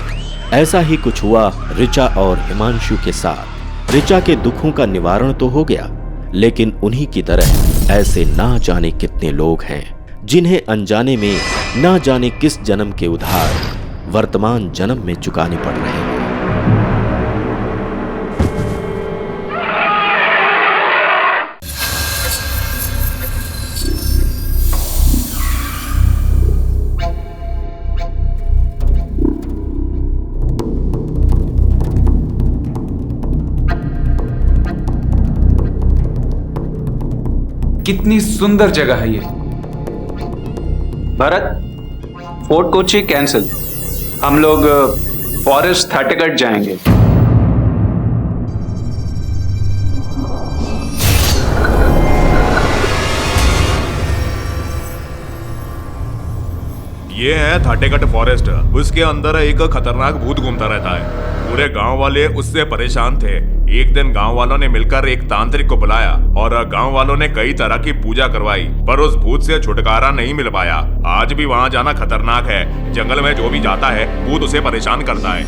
ऐसा ही कुछ हुआ ऋचा और हिमांशु के साथ। ऋचा के दुखों का निवारण तो हो गया, लेकिन उन्हीं की तरह ऐसे ना जाने कितने लोग हैं जिन्हें अनजाने में ना जाने किस जन्म के उधार वर्तमान जन्म में चुकाने पड़ रहे हैं। कितनी सुंदर जगह है ये। भरत, फोर्ट कोची कैंसिल, हम लोग फॉरेस्ट थाटेगढ़ जाएंगे। ये है थाटेगढ़ फॉरेस्ट। उसके अंदर एक खतरनाक भूत घूमता रहता है। पूरे गांव वाले उससे परेशान थे। एक दिन गांव वालों ने मिलकर एक तांत्रिक को बुलाया और गांव वालों ने कई तरह की पूजा करवाई, पर उस भूत से छुटकारा नहीं मिल पाया। आज भी वहां जाना खतरनाक है। जंगल में जो भी जाता है भूत उसे परेशान करता है।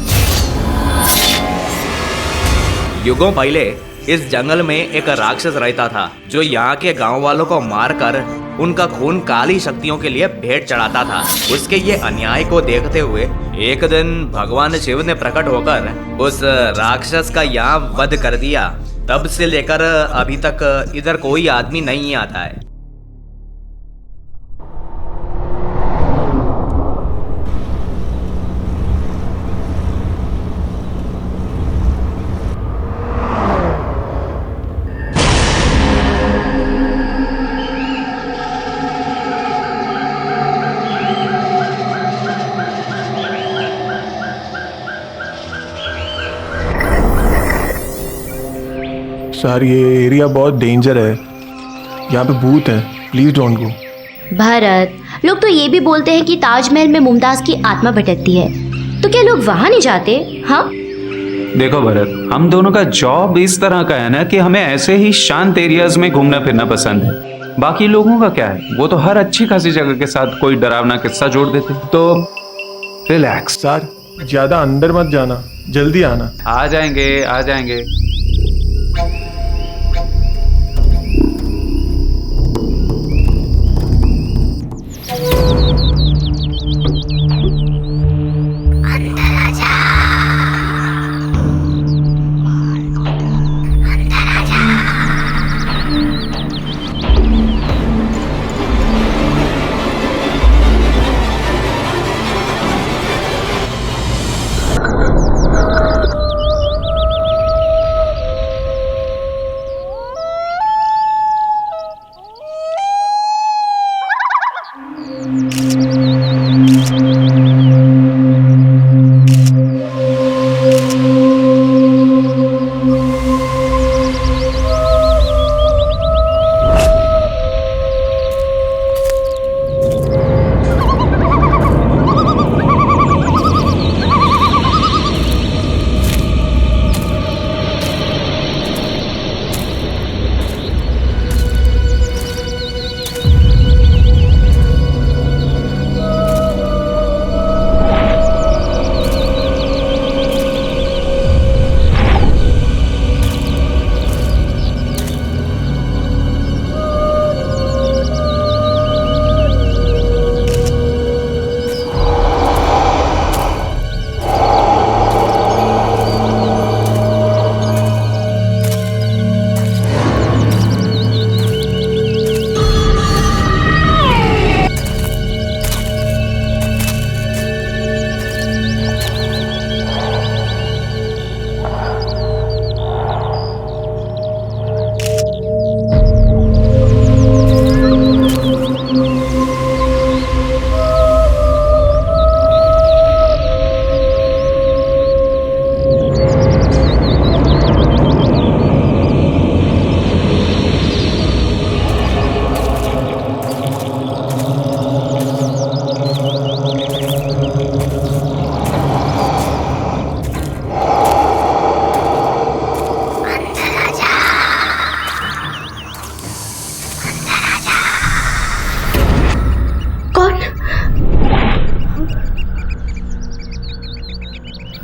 युगों पहले इस जंगल में एक राक्षस रहता था जो यहाँ के गांव वालों को मारकर उनका खून काली शक्तियों के लिए भेंट चढ़ाता था। उसके ये अन्याय को देखते हुए एक दिन भगवान शिव ने प्रकट होकर उस राक्षस का यहाँ वध कर दिया। तब से लेकर अभी तक इधर कोई आदमी नहीं आता है। सर, ये एरिया बहुत डेंजर है। यहाँ पे भूत है, प्लीज डोंट गो। भरत, लोग तो ये भी बोलते हैं कि ताजमहल में मुमताज की आत्मा भटकती है, तो क्या लोग वहां नहीं जाते? हाँ देखो भरत, हम दोनों का जॉब इस तरह का है ना कि हमें ऐसे ही शांत एरियाज में घूमना फिरना पसंद है। बाकी लोगों का क्या है, वो तो हर अच्छी खासी जगह के साथ कोई डरावना किस्सा जोड़ देते। तो रिलैक्स। सर, ज्यादा अंदर मत जाना, जल्दी आना। आ जाएंगे, आ जाएंगे।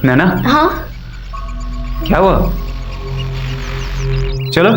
नैना, हाँ क्या हुआ? चलो।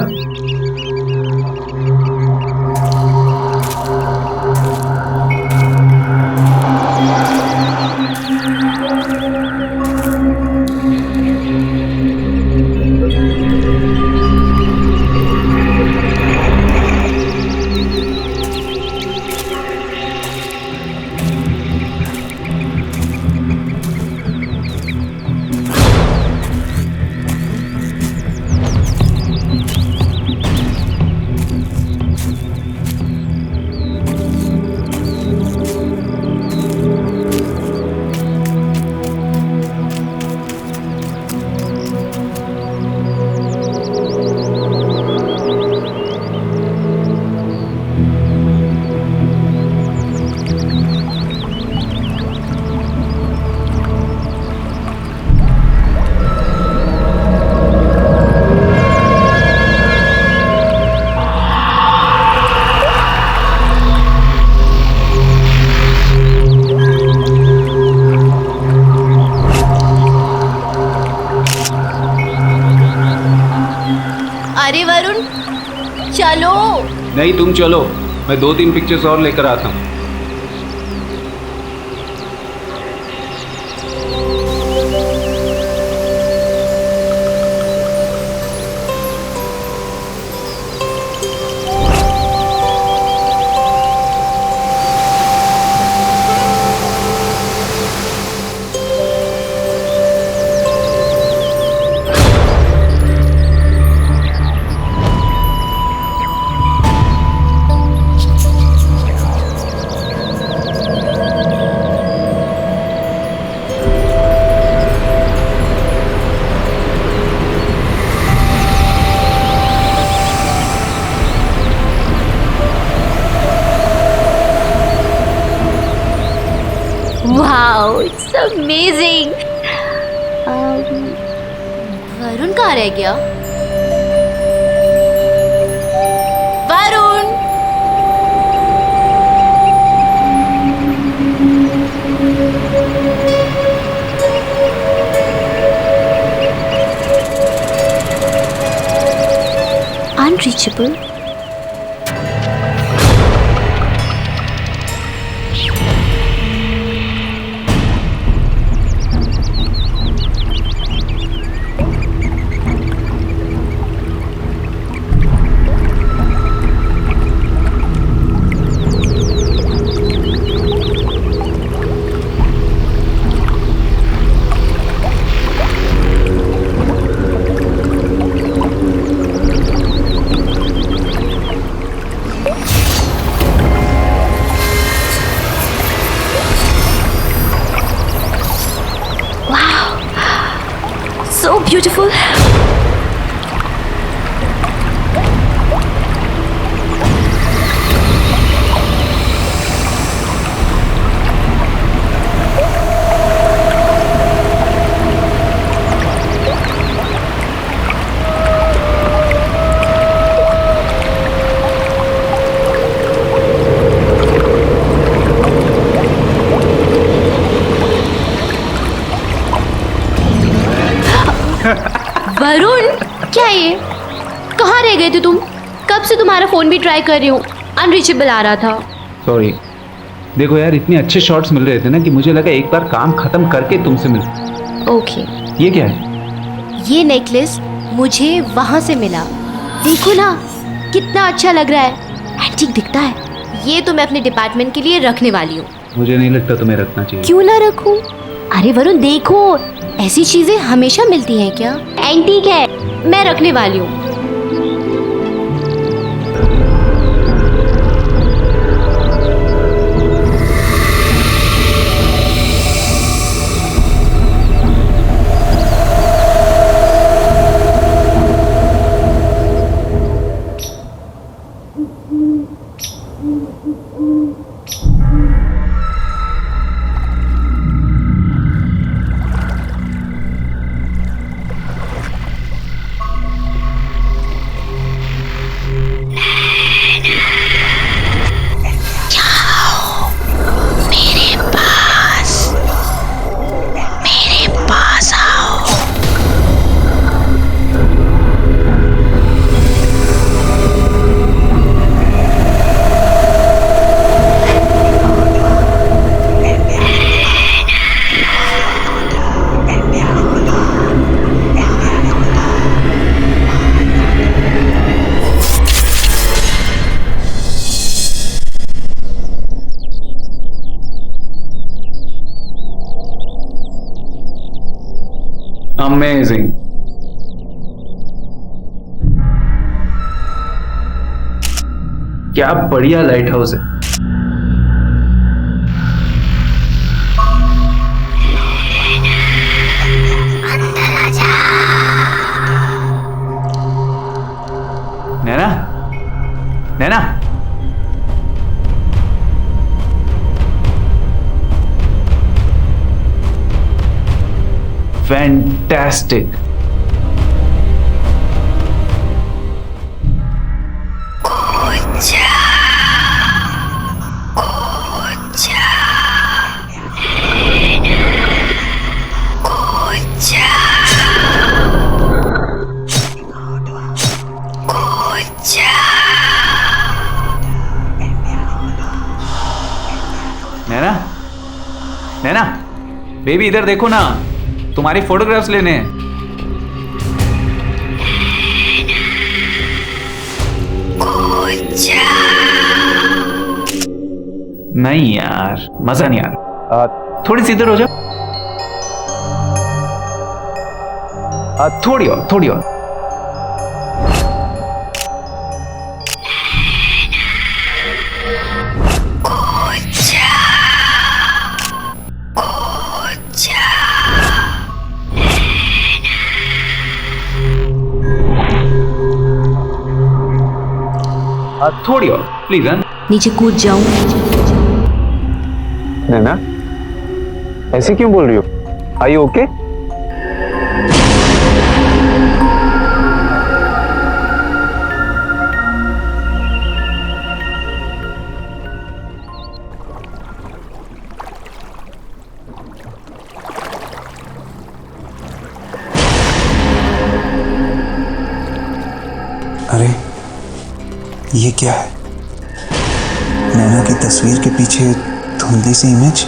नहीं तुम चलो, मैं 2-3 पिक्चर्स और लेकर आता हूँ। Wow, it's amazing. वरुण कहाँ रह गया? Varun, unreachable. So beautiful. Varun, क्या ये? कहाँ रह गए थे तुम? कब से तुम्हारा फोन भी ट्राई कर रही हूँ, अनरीचेबल आ रहा था। सॉरी। देखो यार, इतने अच्छे शॉट्स मिल रहे थे ना कि मुझे लगा एक बार काम खत्म करके तुमसे मिल। ओके। ये क्या है? ये नेकलेस मुझे वहाँ से मिला। देखो ना, कितना अच्छा लग रहा है, एंटीक दिखता है। ये तो मैं अपने डिपार्टमेंट के लिए रखने वाली हूँ। मुझे नहीं लगता तुम्हें रखना चाहिए। क्यों ना रखूं? अरे वरुण देखो, ऐसी चीजें हमेशा मिलती हैं क्या? एंटीक है, मैं रखने वाली हूँ। अमेजिंग। क्या बढ़िया लाइट हाउस है। नैना, नैना, फैंटास्टिक। नैना, नैना, बेबी इधर देखो ना, तुम्हारी फोटोग्राफ्स लेने हैं। नहीं यार, मजा नहीं आ रहा। थोड़ी सी इधर हो जाओ। थोड़ी और, थोड़ी और। थोड़ी और प्लीज। नीचे कूद जाऊं? नैना, ऐसे क्यों बोल रही हो? Are you okay? अरे ये क्या है? नैना की तस्वीर के पीछे धुंधली सी इमेज।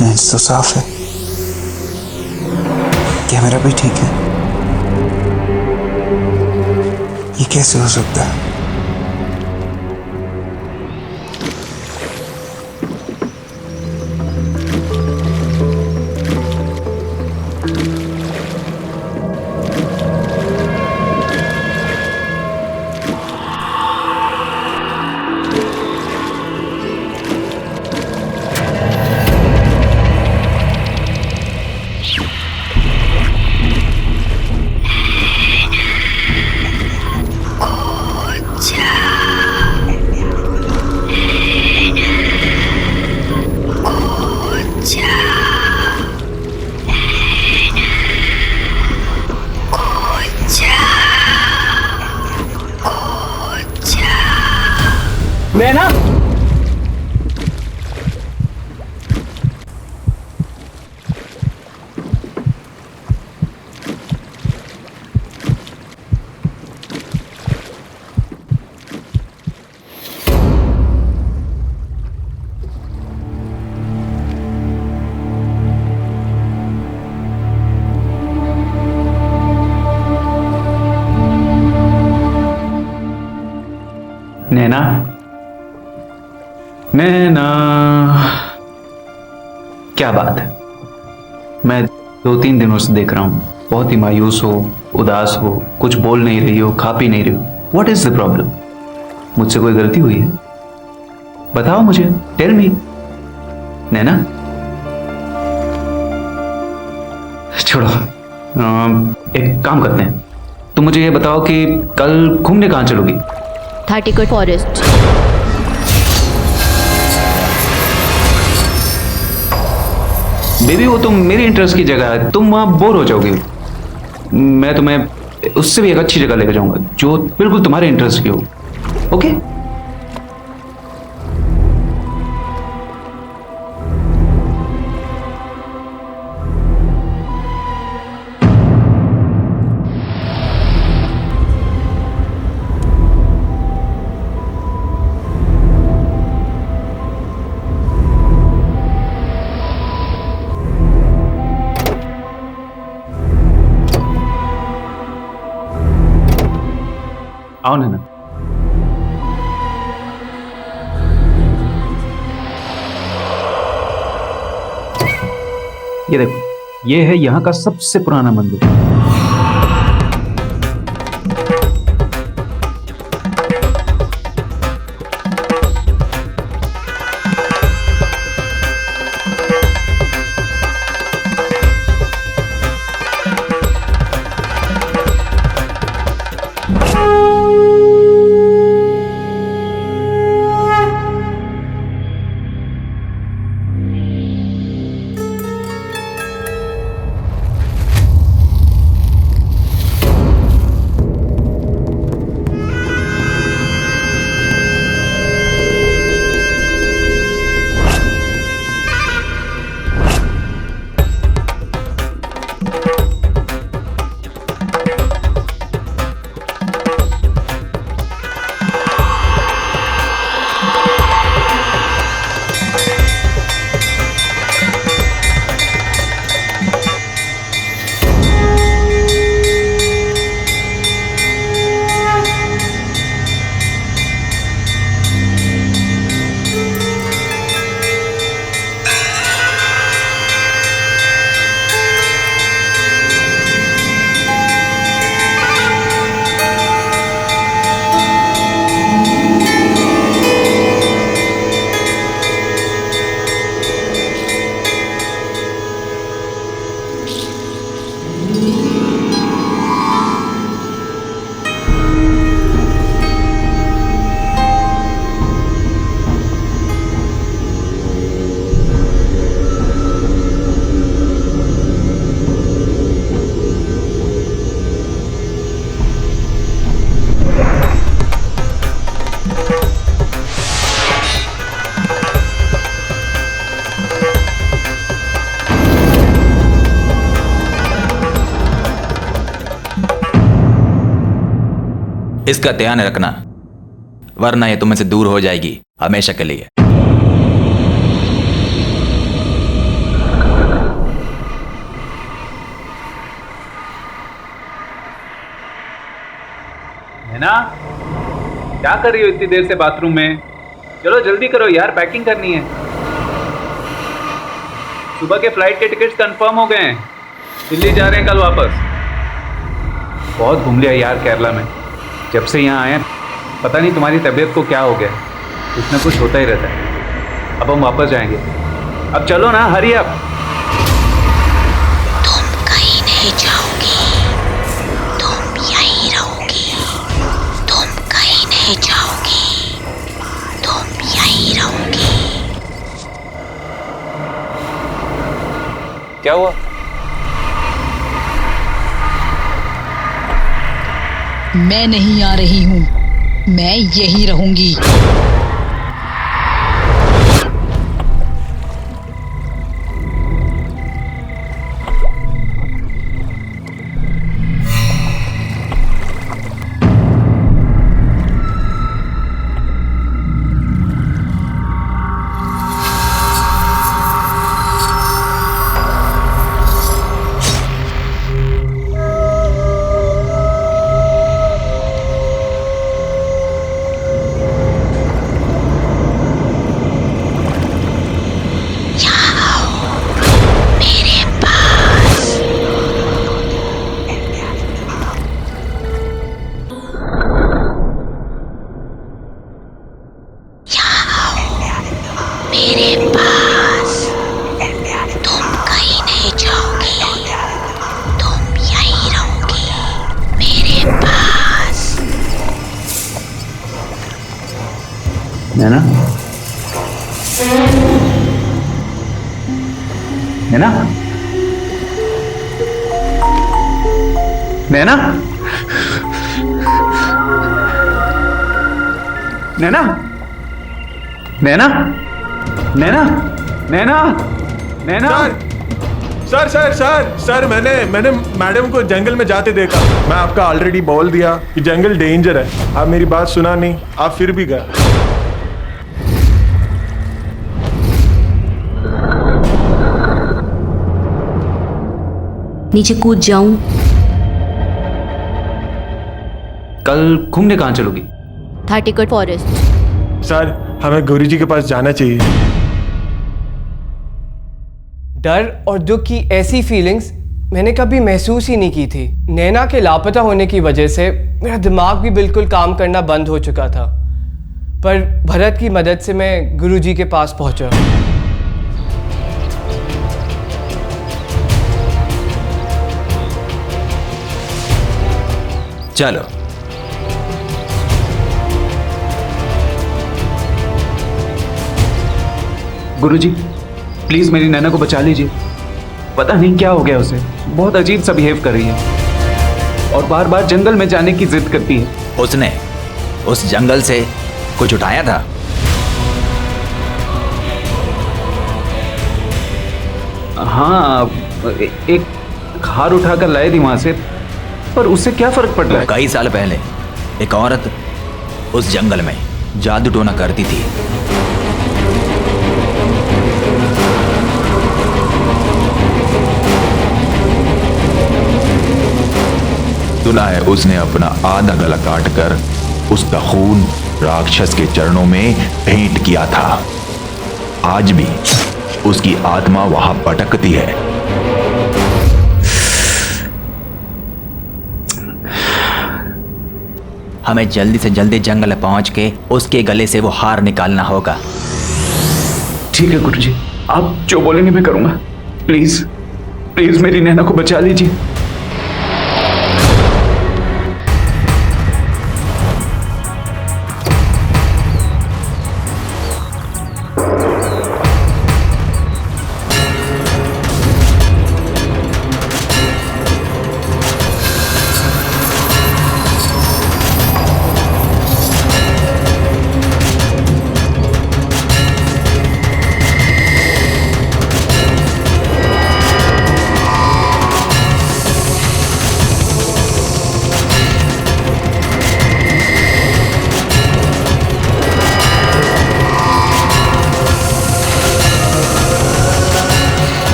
लेंस तो साफ है, कैमरा भी ठीक है। ये कैसे हो सकता है? नैना, नैना, नैना, क्या बात है? मैं 2-3 दिनों से देख रहा हूं, बहुत ही मायूस हो, उदास हो, कुछ बोल नहीं रही हो, खा पी नहीं रही हो। What is the problem? मुझसे कोई गलती हुई है? बताओ मुझे, टेल मी। नैना, छोड़ो, एक काम करते हैं, तुम मुझे ये बताओ कि कल घूमने कहाँ चलोगी? थाटीकोट फॉरेस्ट। बेबी वो तो मेरे इंटरेस्ट की जगह है, तुम वहां बोर हो जाओगे। मैं तुम्हें उससे भी एक अच्छी जगह लेकर जाऊंगा जो बिल्कुल तुम्हारे इंटरेस्ट की हो। ओके? आओ नैना। ये देखो, ये है यहाँ का सबसे पुराना मंदिर। इसका ध्यान रखना, वरना ये तुम से दूर हो जाएगी हमेशा के लिए। है ना? क्या कर रही हो इतनी देर से बाथरूम में? चलो जल्दी करो यार, पैकिंग करनी है। सुबह के फ्लाइट के टिकट्स कंफर्म हो गए हैं, दिल्ली जा रहे हैं कल वापस। बहुत घूम लिया यार केरला में, जब से यहाँ आए पता नहीं तुम्हारी तबीयत को क्या हो गया, कुछ ना कुछ होता ही रहता है। अब हम वापस जाएंगे, अब चलो ना, हरी अप। तुम कहीं नहीं जाओगी, तुम यहीं रहोगी। तुम कहीं नहीं जाओगी, तुम यहीं रहोगी। क्या हुआ? मैं नहीं आ रही हूँ, मैं यहीं रहूंगी। नैना, नैना, नैना, नैना, नैना, नैना, नैना, नैना। सर सर सर सर मैंने मैडम को जंगल में जाते देखा। मैं आपका ऑलरेडी बोल दिया कि जंगल डेंजर है, आप मेरी बात सुना नहीं, आप फिर भी गए। नीचे कूद जाऊं? कल घूमने कहाँ चलोगी? थाटीकट फॉरेस्ट। सर हमें गुरुजी के पास जाना चाहिए। डर और दुख की ऐसी फीलिंग्स मैंने कभी महसूस ही नहीं की थी। नैना के लापता होने की वजह से मेरा दिमाग भी बिल्कुल काम करना बंद हो चुका था, पर भरत की मदद से मैं गुरुजी के पास पहुंचा। चलो। गुरुजी प्लीज मेरी नैना को बचा लीजिए, पता नहीं क्या हो गया उसे, बहुत अजीब सा बिहेव कर रही है और बार बार जंगल में जाने की जिद करती है। उसने उस जंगल से कुछ उठाया था? हाँ, एक हार उठाकर लाए थी वहां से, पर उससे क्या फर्क पड़ रहा है? कई साल पहले एक औरत उस जंगल में जादू टोना करती थी। सुना है उसने अपना आधा गला काट कर उसका खून राक्षस के चरणों में भेंट किया था। आज भी उसकी आत्मा वहां भटकती है। हमें जल्दी से जल्दी जंगल पहुंच के उसके गले से वो हार निकालना होगा। ठीक है गुरुजी, आप जो बोलेंगे मैं करूंगा। प्लीज प्लीज मेरी नैना को बचा लीजिए।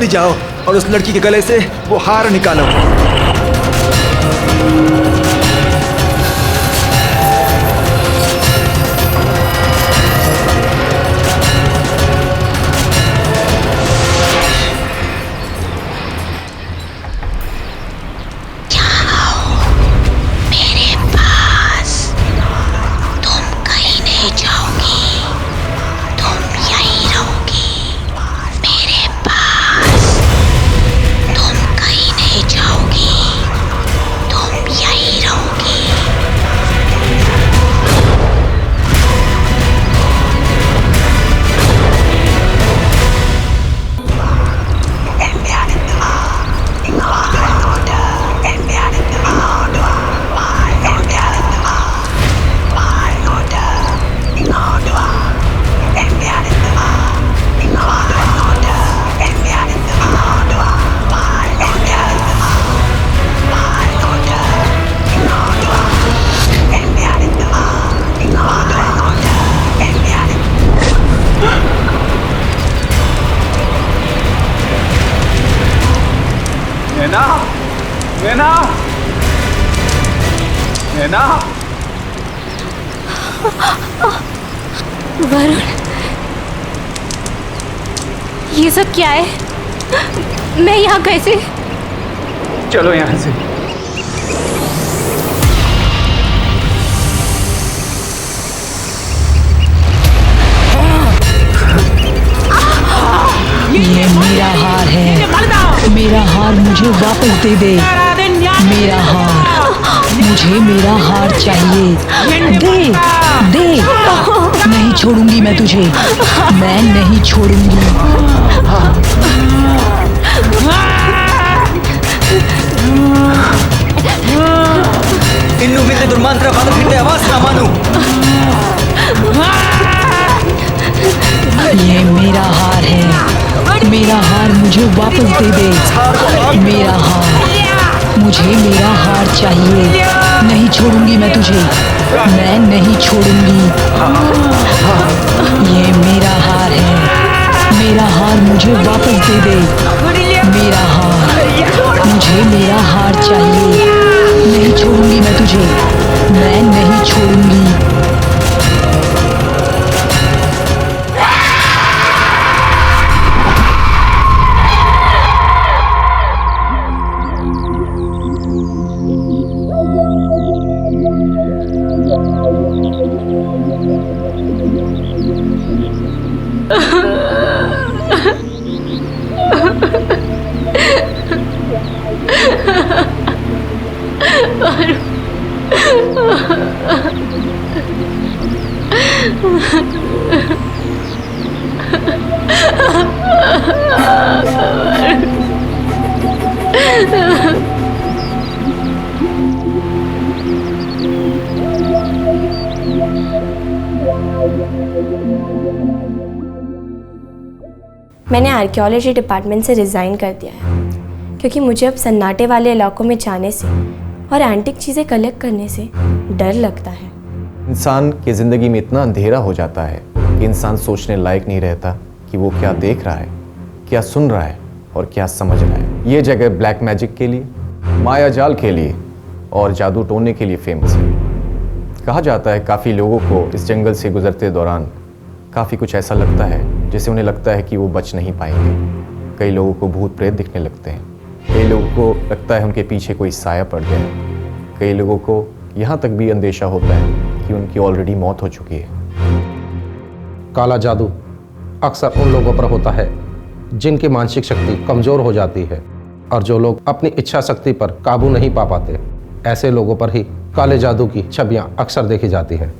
जल्दी जाओ और उस लड़की के गले से वो हार निकालो। वरुण, ये सब क्या है? मैं यहाँ कैसे? चलो यहाँ से। ये मेरा हार है, मेरा हार मुझे वापस दे दे। मेरा हार, मुझे मेरा हार चाहिए। दे दे, नहीं छोड़ूंगी मैं तुझे, मैं नहीं छोड़ूंगी। इन्नू बिल्ले दुर्मांत्र बाल फिटे आवाज ना मानू। ये मेरा हार है, मेरा हार मुझे वापस दे दे। मेरा हार, मुझे मेरा हार चाहिए। नहीं छोड़ूंगी मैं तुझे, मैं नहीं छोड़ूंगी। ये मेरा हार है, मेरा हार मुझे वापस दे दे। मेरा हार, मुझे मेरा हार चाहिए। नहीं छोड़ूंगी मैं तुझे, मैं नहीं छोड़ूंगी। मैंने आर्कियोलॉजी डिपार्टमेंट से रिज़ाइन कर दिया है क्योंकि मुझे अब सन्नाटे वाले इलाकों में जाने से और एंटिक चीज़ें कलेक्ट करने से डर लगता है। इंसान की ज़िंदगी में इतना अंधेरा हो जाता है कि इंसान सोचने लायक नहीं रहता कि वो क्या देख रहा है, क्या सुन रहा है और क्या समझ रहा है। ये जगह ब्लैक मैजिक के लिए, माया जाल के लिए और जादू टोने के लिए फेमस है। कहा जाता है काफ़ी लोगों को इस जंगल से गुजरते दौरान काफ़ी कुछ ऐसा लगता है जिससे उन्हें लगता है कि वो बच नहीं पाएंगे। कई लोगों को भूत प्रेत दिखने लगते हैं, कई लोगों को लगता है उनके पीछे कोई साया पड़ गया है, कई लोगों को यहाँ तक भी अंदेशा होता है कि उनकी ऑलरेडी मौत हो चुकी है। काला जादू अक्सर उन लोगों पर होता है जिनकी मानसिक शक्ति कमज़ोर हो जाती है और जो लोग अपनी इच्छा शक्ति पर काबू नहीं पा पाते, ऐसे लोगों पर ही काले जादू की छवियाँ अक्सर देखी जाती हैं।